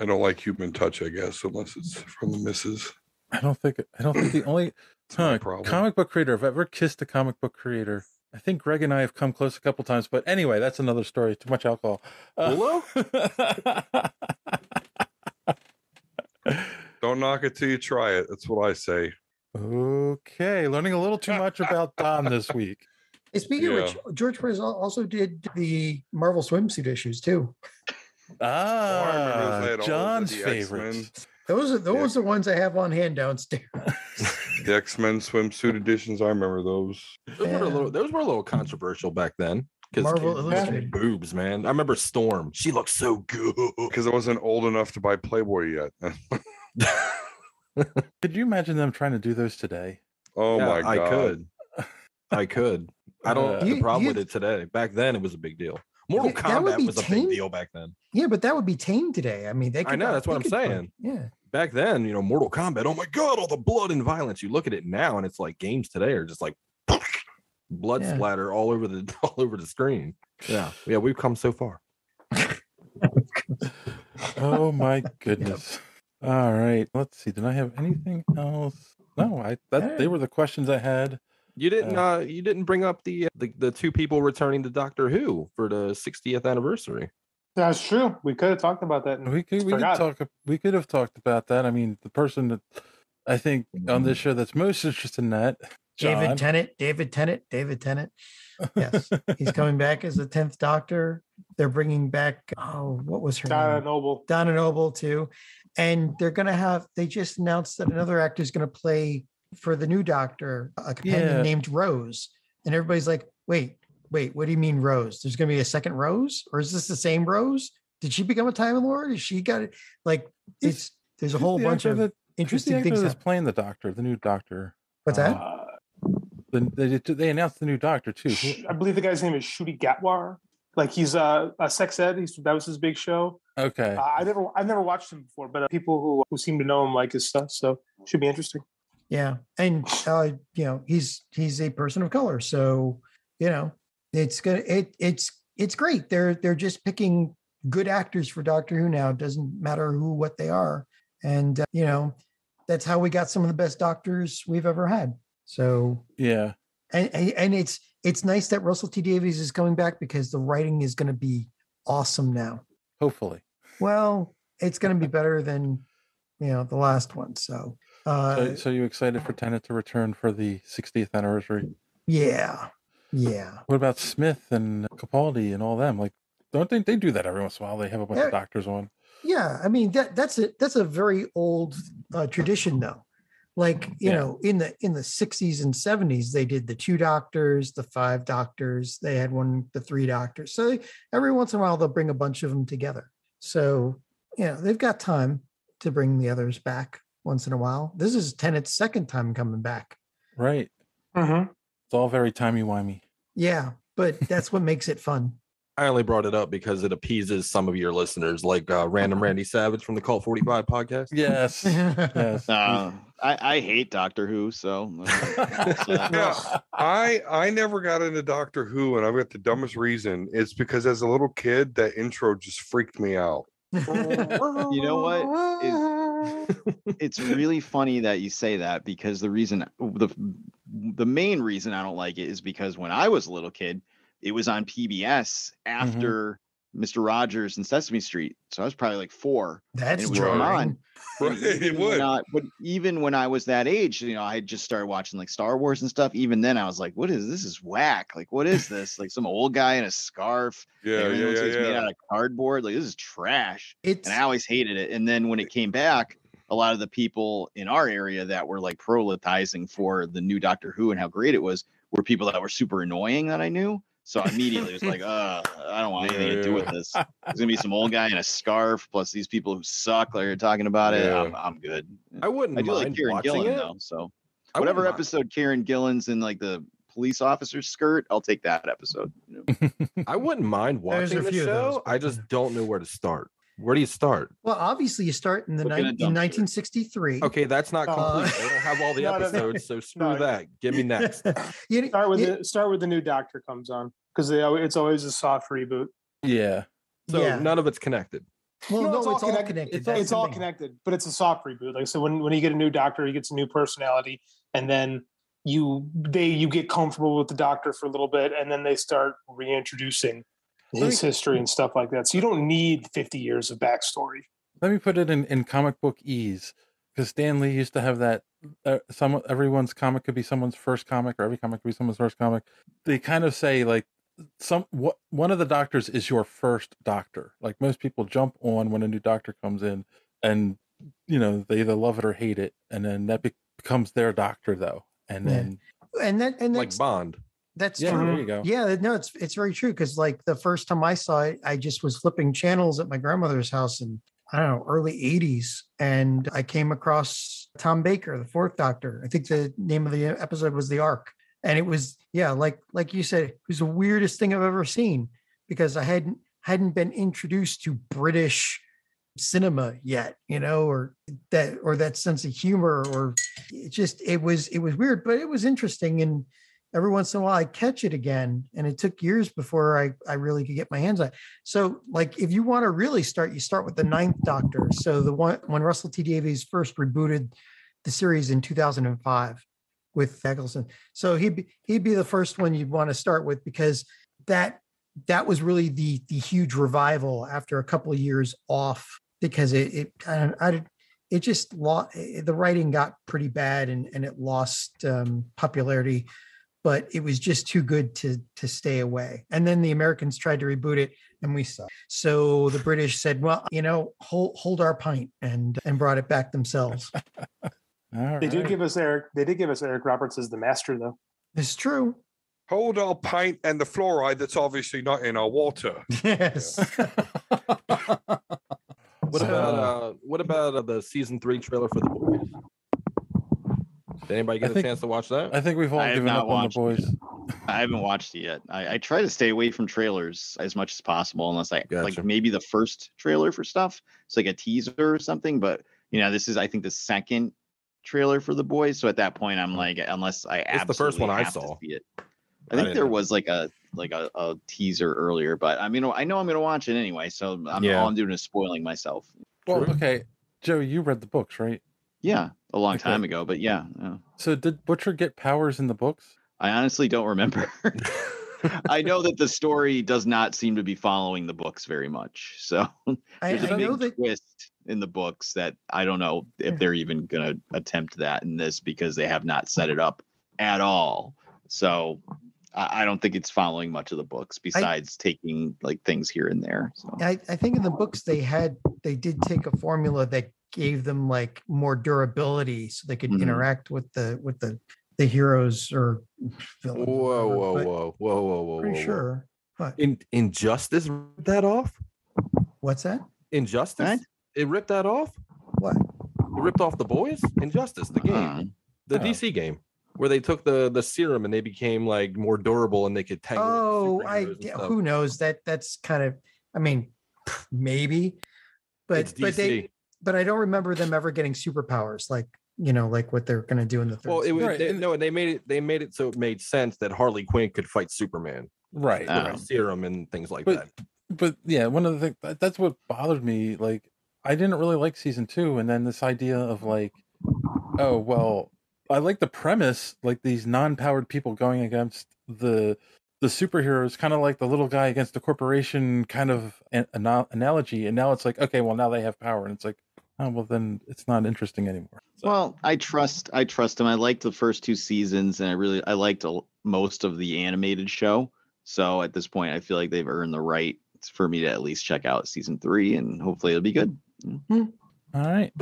I don't like human touch, I guess, unless it's from the missus. I don't think the only comic book creator I've ever kissed a comic book creator. I think Greg and I have come close a couple times, but anyway, that's another story. Too much alcohol. Don't knock it till you try it. That's what I say. Okay, learning a little too much about Don this week. Hey, speaking of which, George Perez also did the Marvel swimsuit issues too. John's favorites. Those are the ones I have on hand downstairs. The X-Men swimsuit editions. I remember those. Those were a little controversial back then. Marvel Illustrated boobs, man. I remember Storm. She looked so good because I wasn't old enough to buy Playboy yet. Could you imagine them trying to do those today? Oh my God! I could. I don't have a problem with it today. Back then, it was a big deal. Mortal Kombat was a big deal back then. Yeah, but that would be tame today. I mean, I know that's what I'm saying. Yeah. Back then, Mortal Kombat. Oh my God, all the blood and violence. You look at it now, and it's like games today are just like blood splatter all over the screen. Yeah, we've come so far. Oh my goodness! All right, let's see. Did I have anything else? No, they were the questions I had. You didn't bring up the two people returning to Doctor Who for the 60th anniversary. That's true. We could have talked about that. We could have talked about that. I mean, the person that I think on this show that's most interested in that, John. David Tennant. Yes, he's coming back as the 10th Doctor. They're bringing back what was her name? Donna Noble too, and they just announced that another actor is going to play for the new Doctor, a companion named Rose, and everybody's like, wait, what do you mean Rose? There's going to be a second Rose, or is this the same Rose? Did she become a Time Lord? Is she got it? Like, there's a whole bunch of interesting things. That's playing the Doctor, the new Doctor. What's that? They announced the new Doctor too. I believe the guy's name is Shruti Gatwar. Like, he's a sex ed. That was his big show. Okay. I've never watched him before, but people who seem to know him like his stuff, so should be interesting. Yeah, and he's a person of color, so it's great. They're just picking good actors for Doctor Who now. It doesn't matter what they are, and that's how we got some of the best doctors we've ever had. So yeah, and it's nice that Russell T Davies is coming back because the writing is going to be awesome now. Hopefully, well, it's going to be better than the last one. So you excited for Tennant to return for the 60th anniversary? Yeah. What about Smith and Capaldi and all them? Like, don't they do that every once in a while? They have a bunch of doctors on. Yeah, I mean that's a very old tradition, though. Like in the 60s and 70s, they did the 2 doctors, the 5 doctors. They had the 3 doctors. So every once in a while, they'll bring a bunch of them together. So they've got time to bring the others back once in a while. This is Tennant's second time coming back. Right. Mm-hmm. It's all very timey-wimey. Yeah, but that's what makes it fun. I only brought it up because it appeases some of your listeners, like Random Randy Savage from the Cult 45 podcast. Yes. Yes. I hate Doctor Who, so I never got into Doctor Who, and I've got the dumbest reason. It's because as a little kid, that intro just freaked me out. You know what? It's really funny that you say that, because the main reason I don't like it is because when I was a little kid, it was on PBS after Mr. Rogers and Sesame Street. So I was probably like 4. That's and it was drawing. Right, it would. But even when I was that age, I had just started watching like Star Wars and stuff. Even then, I was like, "What is this? Is whack? Like, what is this? Like some old guy in a scarf? It's made out of cardboard. Like this is trash." And I always hated it. And then when it came back, a lot of the people in our area that were like proselytizing for the new Doctor Who and how great it was were people that were super annoying that I knew. So I immediately was like, I don't want anything to do with this. There's going to be some old guy in a scarf, plus these people who suck like you're talking about it. I'm good. I wouldn't I do mind like Kieran watching Gillen, it. though. So whatever episode Kieran Gillen's in, like the police officer's skirt, I'll take that episode. I wouldn't mind watching the show. I just don't know where to start. Where do you start? Well, obviously you start in in 1963. Okay, that's not complete. They don't have all the episodes, so screw that. Give me next. Start with the new Doctor comes on, because it's always a soft reboot. Yeah. So none of it's connected. Well, no, it's all connected. It's all connected, but it's a soft reboot. Like, so when you get a new Doctor, he gets a new personality, and then you get comfortable with the Doctor for a little bit, and then they start reintroducing his history and stuff like that. So you don't need 50 years of backstory. Let me put it in comic book ease, because Stan Lee used to have that. Everyone's comic could be someone's first comic, or every comic could be someone's first comic. They kind of say like one of the Doctors is your first Doctor. Like most people jump on when a new Doctor comes in, and they either love it or hate it, and then that becomes their Doctor though, and then that's like Bond. That's true. There you go. Yeah, no, it's very true, because like the first time I saw it, I just was flipping channels at my grandmother's house in, I don't know, early 80s, and I came across Tom Baker, the 4th Doctor. I think the name of the episode was The Ark, and it was like you said, it was the weirdest thing I've ever seen, because I hadn't been introduced to British cinema yet, or that sense of humor, or it was weird, but it was interesting. And every once in a while I catch it again, and it took years before I really could get my hands on it. So like, if you want to really start, you start with the 9th Doctor. So the one when Russell T Davies first rebooted the series in 2005 with Eccleston. So he'd be the first one you'd want to start with, because that was really the huge revival after a couple of years off, because the writing got pretty bad, and it lost popularity. But it was just too good to stay away. And then the Americans tried to reboot it, and we saw. So the British said, "Well, hold our pint," and brought it back themselves. They did give us Eric Roberts as the Master, though. It's true. Hold our pint and the fluoride that's obviously not in our water. Yes. What about the season 3 trailer for The Boys? Did anybody get a chance to watch that? I think we've all given up on The Boys. I haven't watched it yet. I try to stay away from trailers as much as possible, unless like maybe the first trailer for stuff. It's like a teaser or something. But this is, I think, the second trailer for The Boys. So at that point, I'm like, unless I absolutely the first one I have saw. to see it. I think there was like a teaser earlier, but I mean, I know I'm going to watch it anyway. So all I'm doing is spoiling myself. Well, okay, Joe, you read the books, right? Yeah, a long time ago, but yeah. So did Butcher get powers in the books? I honestly don't remember. I know that the story does not seem to be following the books very much. So there's a big twist in the books that I don't know if they're even going to attempt that in this because they have not set it up at all. So I don't think it's following much of the books besides taking like things here and there. So I think in the books they did take a formula that gave them like more durability so they could interact with the heroes or villains. Whoa. Pretty sure. What? Injustice ripped that off? What's that? Injustice? What? It ripped that off? What? It ripped off The Boys? Injustice, the game. The DC game. Where they took the serum and they became like more durable and they could tangle. Who knows? That's kind of, I mean, maybe. But I don't remember them ever getting superpowers like what they're going to do in the third. Well, they made it so it made sense that Harley Quinn could fight Superman, right? Serum and things like that. But yeah, one of the things that's what bothered me. Like, I didn't really like season 2, and then this idea of like, oh well, I like the premise, like these non-powered people going against the superheroes, kind of like the little guy against the corporation kind of analogy. And now it's like, okay, well now they have power, and it's like, oh well, then it's not interesting anymore. So. Well, I trust him. I liked the first 2 seasons, and I liked most of the animated show. So at this point, I feel like they've earned the right for me to at least check out season 3, and hopefully it'll be good. All right.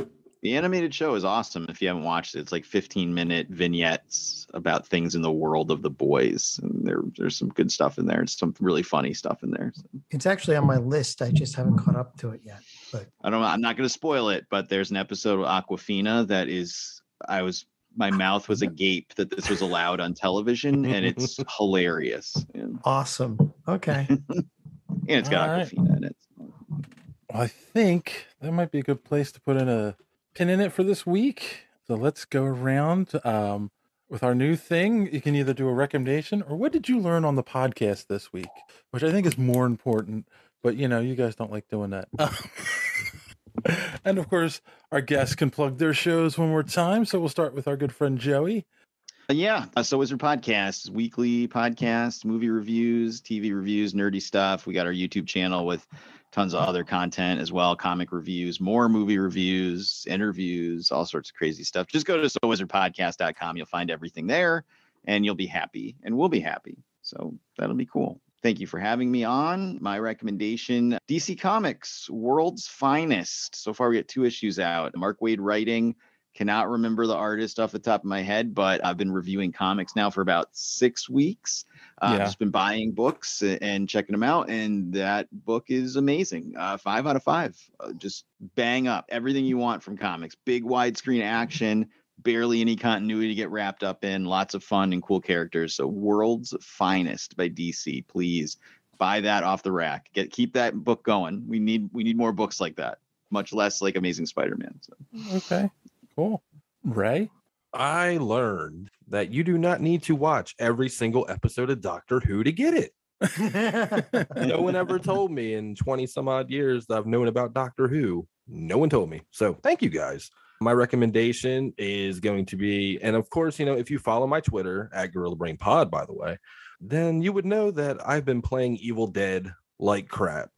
The animated show is awesome. If you haven't watched it, it's like 15-minute vignettes about things in the world of The Boys. And there's some good stuff in there. It's some really funny stuff in there. So. It's actually on my list. I just haven't caught up to it yet. But I don't know. I'm not going to spoil it, but there's an episode with Awkwafina that is, my mouth was agape that this was allowed on television, and it's hilarious. Awesome. Okay. And it's got Awkwafina in it. Well, I think that might be a good place to put in a pin in it for this week. So let's go around with our new thing. You can either do a recommendation or what did you learn on the podcast this week, which I think is more important. But you guys don't like doing that. And of course, our guests can plug their shows one more time. So we'll start with our good friend Joey. So Wizard Podcast, weekly podcast, movie reviews, TV reviews, nerdy stuff. We got our YouTube channel with tons of other content as well, comic reviews, more movie reviews, interviews, all sorts of crazy stuff. Just go to sowizardpodcast.com. You'll find everything there, and you'll be happy, and we'll be happy. So that'll be cool. Thank you for having me on. My recommendation, DC Comics, World's Finest. So far, we got 2 issues out. Mark Waid writing. Cannot remember the artist off the top of my head, but I've been reviewing comics now for about 6 weeks. I've just been buying books and checking them out, and that book is amazing. 5 out of 5. Just bang up everything you want from comics. Big widescreen action, barely any continuity to get wrapped up in. Lots of fun and cool characters. So World's Finest by DC. Please buy that off the rack. Keep that book going. We need more books like that. Much less like Amazing Spider-Man. So. Okay. Cool. Ray? I learned that you do not need to watch every single episode of Doctor Who to get it. No one ever told me in 20 some odd years that I've known about Doctor Who. No one told me. So thank you guys. My recommendation is going to be, and of course, if you follow my Twitter at Gorilla Brain Pod, by the way, then you would know that I've been playing Evil Dead like crack.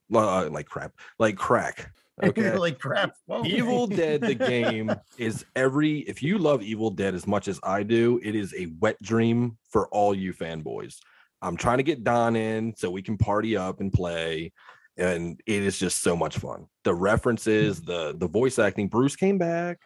Okay. Really crap. Whoa. Evil Dead, the game, is if you love Evil Dead as much as I do, it is a wet dream for all you fanboys. I'm trying to get Don in so we can party up and play, and it is just so much fun. The references, the voice acting, Bruce came back,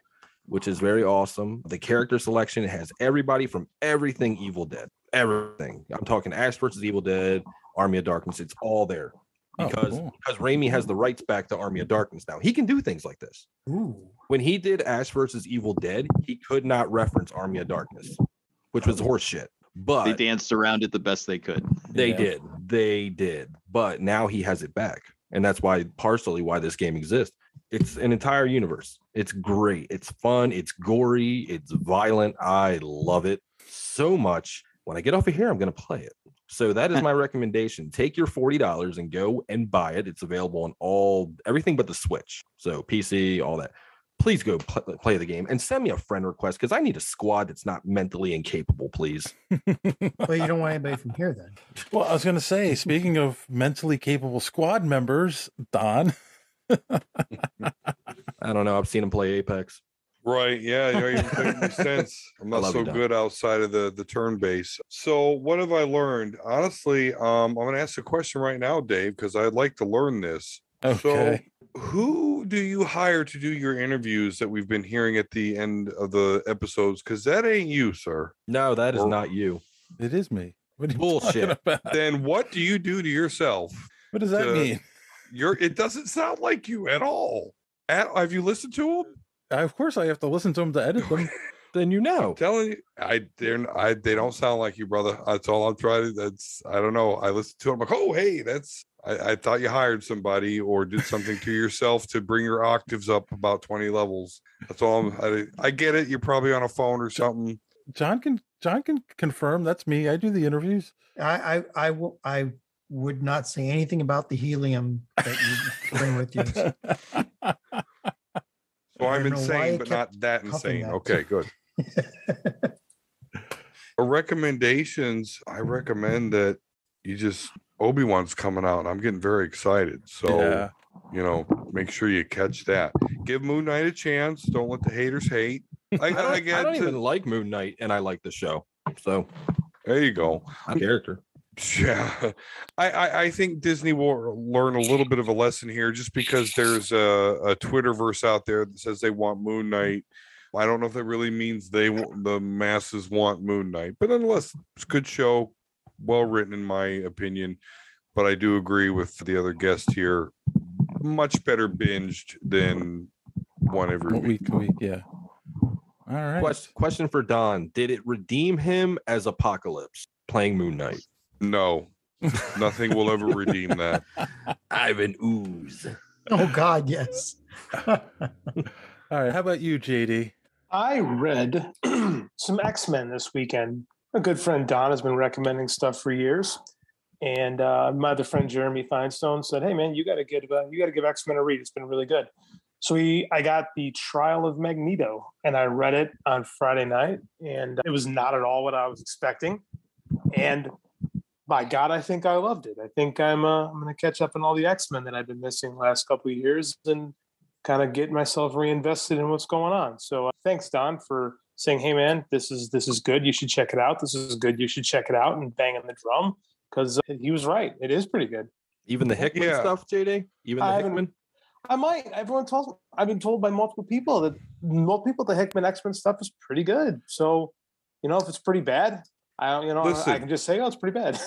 which is very awesome. The character selection has everybody from everything Evil Dead. Everything. I'm talking Ash versus Evil Dead, Army of Darkness. It's all there. Because Raimi has the rights back to Army of Darkness now. He can do things like this. Ooh. When he did Ash versus Evil Dead, he could not reference Army of Darkness, which was horse shit. But they danced around it the best they could. They did. But now he has it back. And that's partially why this game exists. It's an entire universe. It's great. It's fun. It's gory. It's violent. I love it so much. When I get off of here, I'm going to play it. So that is my recommendation. Take your $40 and go and buy it. It's available on everything but the Switch. So PC, all that. Please go play the game and send me a friend request because I need a squad that's not mentally incapable, please. Well, you don't want anybody from here then. Well, I was going to say, speaking of mentally capable squad members, Don. I don't know. I've seen him play Apex. Right. Yeah. You know, even make any sense. I'm not so good outside of the turn base. So what have I learned? Honestly, I'm going to ask a question right now, Dave, because I'd like to learn this. Okay. So who do you hire to do your interviews that we've been hearing at the end of the episodes? Because that ain't you, sir. No, that is not you. It is me. What are you Bullshit. about? Then what do you do to yourself? What does that mean? It doesn't sound like you at all. Have you listened to them? Of course, I have to listen to them to edit them. Then you know. I'm telling you, they don't sound like you, brother. That's all I'm trying to. I don't know. I listened to them like, oh, hey, I thought you hired somebody or did something to yourself to bring your octaves up about 20 levels. That's all. I get it. You're probably on a phone or something. John can confirm that's me. I do the interviews. I would not say anything about the helium that you bring with you. So I'm insane, but not that insane. Okay, good. Recommendations. I recommend that Obi-Wan's coming out and I'm getting very excited. So, make sure you catch that. Give Moon Knight a chance. Don't let the haters hate. I don't even like Moon Knight and I like the show. So there you go. Character. Yeah, I think Disney will learn a little bit of a lesson here just because there's a Twitterverse out there that says they want Moon Knight. I don't know if that really means the masses want Moon Knight, but nonetheless, it's a good show, well written in my opinion. But I do agree with the other guest here. Much better binged than one every week. Yeah. All right. Question for Don: did it redeem him as Apocalypse playing Moon Knight? No, nothing will ever redeem that. Ivan Ooze. Oh God, yes. All right. How about you, JD? I read some X-Men this weekend. A good friend Don has been recommending stuff for years, and my other friend Jeremy Feinstone said, "Hey man, you got to give X-Men a read. It's been really good." So I got the Trial of Magneto, and I read it on Friday night, and it was not at all what I was expecting. And by God, I think I loved it. I think I'm going to catch up on all the X-Men that I've been missing the last couple of years and kind of get myself reinvested in what's going on. So thanks, Don, for saying, "Hey man, this is good. You should check it out. This is good. You should check it out," and banging the drum because he was right. It is pretty good. Even the Hickman stuff, JD. Even the Hickman. I might. I've been told by multiple people that the Hickman X-Men stuff is pretty good. So, if it's pretty bad, Listen, I can just say, "Oh, it's pretty bad."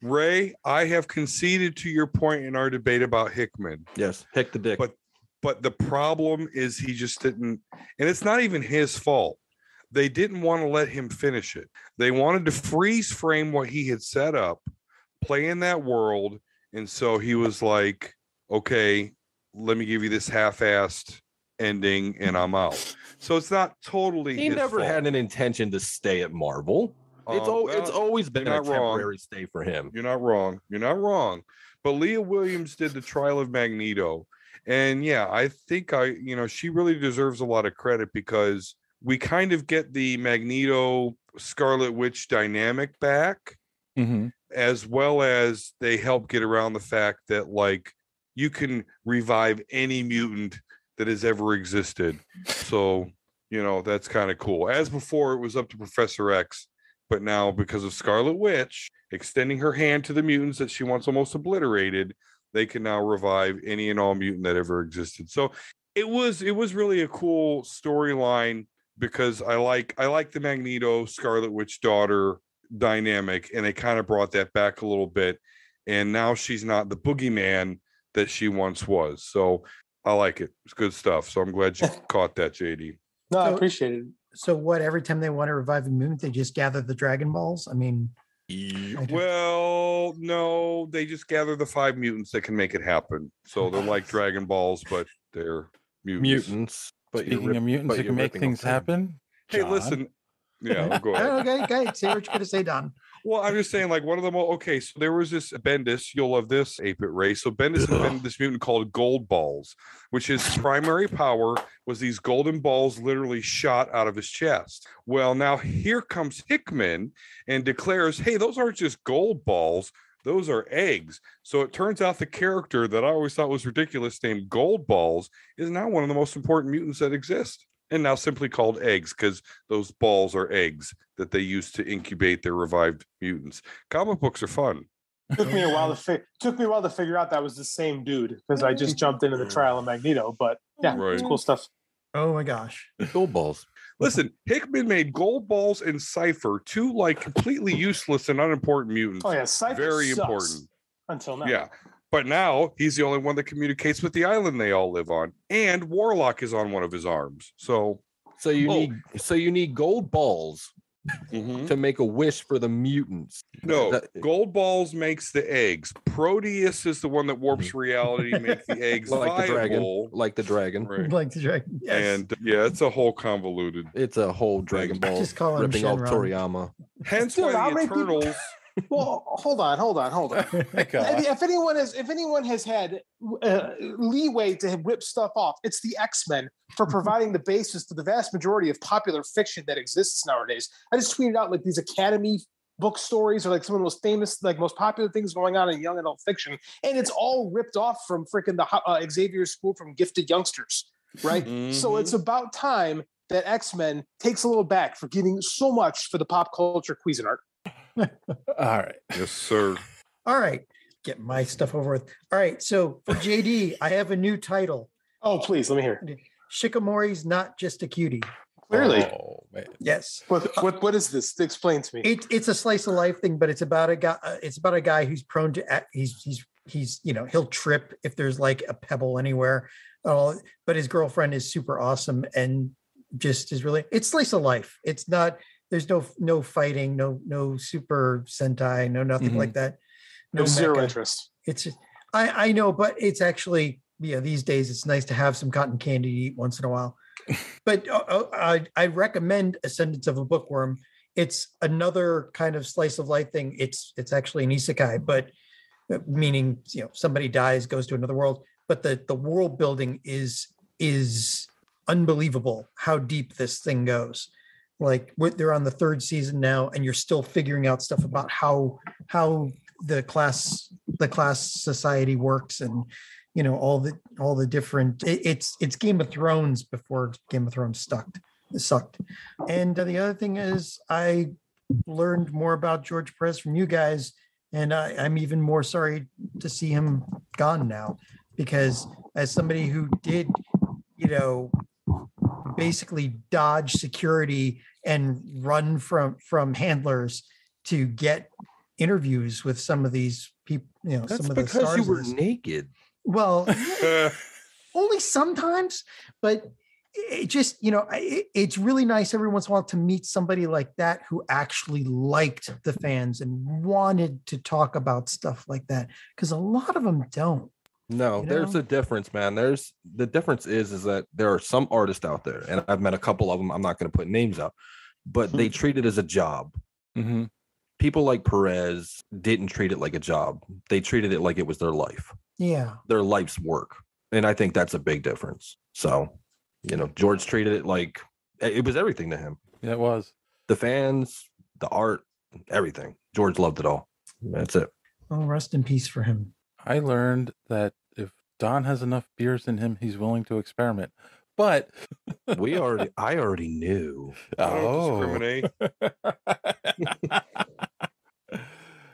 Ray, I have conceded to your point in our debate about Hickman. Yes, Hick the dick. But the problem is he just didn't, and it's not even his fault. They didn't want to let him finish it. They wanted to freeze frame what he had set up, play in that world, and so he was like, "Okay, let me give you this half-assed ending, and I'm out." So it's not totally. He never had an intention to stay at Marvel. It's always been a temporary stay for him. You're not wrong. But Leah Williams did the Trial of Magneto. And yeah, I think she really deserves a lot of credit because we kind of get the Magneto Scarlet Witch dynamic back, as well as they help get around the fact that you can revive any mutant that has ever existed. So, that's kind of cool. As before, it was up to Professor X. But now, because of Scarlet Witch extending her hand to the mutants that she once almost obliterated, they can now revive any and all mutant that ever existed. So it was really a cool storyline because I like the Magneto Scarlet Witch daughter dynamic, and they kind of brought that back a little bit. And now she's not the boogeyman that she once was. So I like it. It's good stuff. So I'm glad you caught that, JD. No, I appreciate it. So what? Every time they want to revive a mutant, they just gather the Dragon Balls. I mean, Well, no, they just gather the 5 mutants that can make it happen. So they're like Dragon Balls, but they're mutants. But Speaking of mutants who can make things happen. Hey, John. listen. Yeah, go ahead. Okay. Say what you're going to say, Don. Well, I'm just saying, like, one of them. Okay, so there was this Bendis. You'll love this, 8-Bit Ray. So Bendis invented this mutant called Gold Balls, which his primary power was these golden balls literally shot out of his chest. Well, now here comes Hickman and declares, hey, those aren't just gold balls. Those are eggs. So it turns out the character that I always thought was ridiculous, named Gold Balls, is now one of the most important mutants that exist. And now simply called eggs because those balls are eggs that they use to incubate their revived mutants. Comic books are fun. Took me a while to figure out that was the same dude because I just jumped into the trial of Magneto. But yeah, it's cool stuff. Oh my gosh, gold balls. Listen, Hickman made Gold Balls and Cypher, 2 like completely useless and unimportant mutants. Oh yeah, Cypher very sucks important until now. Yeah. But now he's the only one that communicates with the island they all live on, and Warlock is on one of his arms. So you need gold balls to make a wish for the mutants. No, Gold Balls makes the eggs. Proteus is the one that warps reality to make the eggs viable. Like the dragon. Right. Like the dragon. Yes. And yeah, it's a whole convoluted. It's a whole Dragon Ball Just call him ripping off Shenron. Toriyama. Hence Dude, why how the many Eternals. Well, hold on. If anyone has had leeway to rip stuff off, it's the X-Men for providing the basis to the vast majority of popular fiction that exists nowadays. I just tweeted out like these Academy book stories are like some of the most famous, like most popular things going on in young adult fiction, and it's all ripped off from freaking the Xavier School from Gifted Youngsters, right? So it's about time that X-Men takes a little back for giving so much for the pop culture Cuisinart. All right. Yes, sir. All right. Get my stuff over with. All right. So for JD, I have a new title. Oh, please, let me hear. Shikamori's not just a cutie. Clearly. Oh, man. Yes. What is this? Explain to me. It's a slice of life thing, but it's about a guy. It's about a guy who's prone to he's he'll trip if there's like a pebble anywhere. But his girlfriend is super awesome and just is really. It's slice of life. It's not. There's no fighting, no super Sentai, no nothing like that. No zero interest. It's I know, but it's actually these days it's nice to have some cotton candy to eat once in a while. But I recommend Ascendance of a Bookworm. It's another kind of slice of life thing. It's actually an isekai, but meaning somebody dies, goes to another world. But the world building is unbelievable. How deep this thing goes. Like they're on the 3rd season now, and you're still figuring out stuff about how the class society works, and all the different. It's Game of Thrones before Game of Thrones sucked. And the other thing is, I learned more about George Perez from you guys, and I'm even more sorry to see him gone now, because as somebody who did, basically dodge security and run from handlers to get interviews with some of these people. That's some of the because stars. you were naked. Well, only sometimes, but it just, it's really nice every once in a while to meet somebody like that who actually liked the fans and wanted to talk about stuff like that, because a lot of them don't. No, there's a difference, man. The difference is that there are some artists out there, and I've met a couple of them. I'm not going to put names out, but they treat it as a job. Mm-hmm. People like Perez didn't treat it like a job. They treated it like it was their life. Yeah. Their life's work. And I think that's a big difference. So, George treated it like it was everything to him. Yeah, it was. The fans, the art, everything. George loved it all. That's it. Oh, rest in peace for him. I learned that if Don has enough beers in him, he's willing to experiment. But I already knew. Don't discriminate.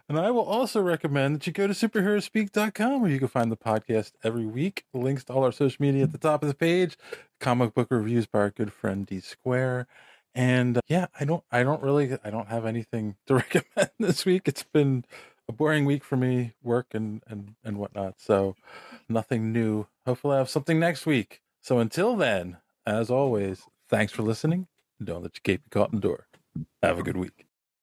And I will also recommend that you go to superheroespeak.com, where you can find the podcast every week. The links to all our social media at the top of the page. Comic book reviews by our good friend D Square. And I don't have anything to recommend this week. It's been a boring week for me, work and whatnot. So nothing new. Hopefully I have something next week. So until then, as always, thanks for listening. Don't let your cape be caught in the door. Have a good week.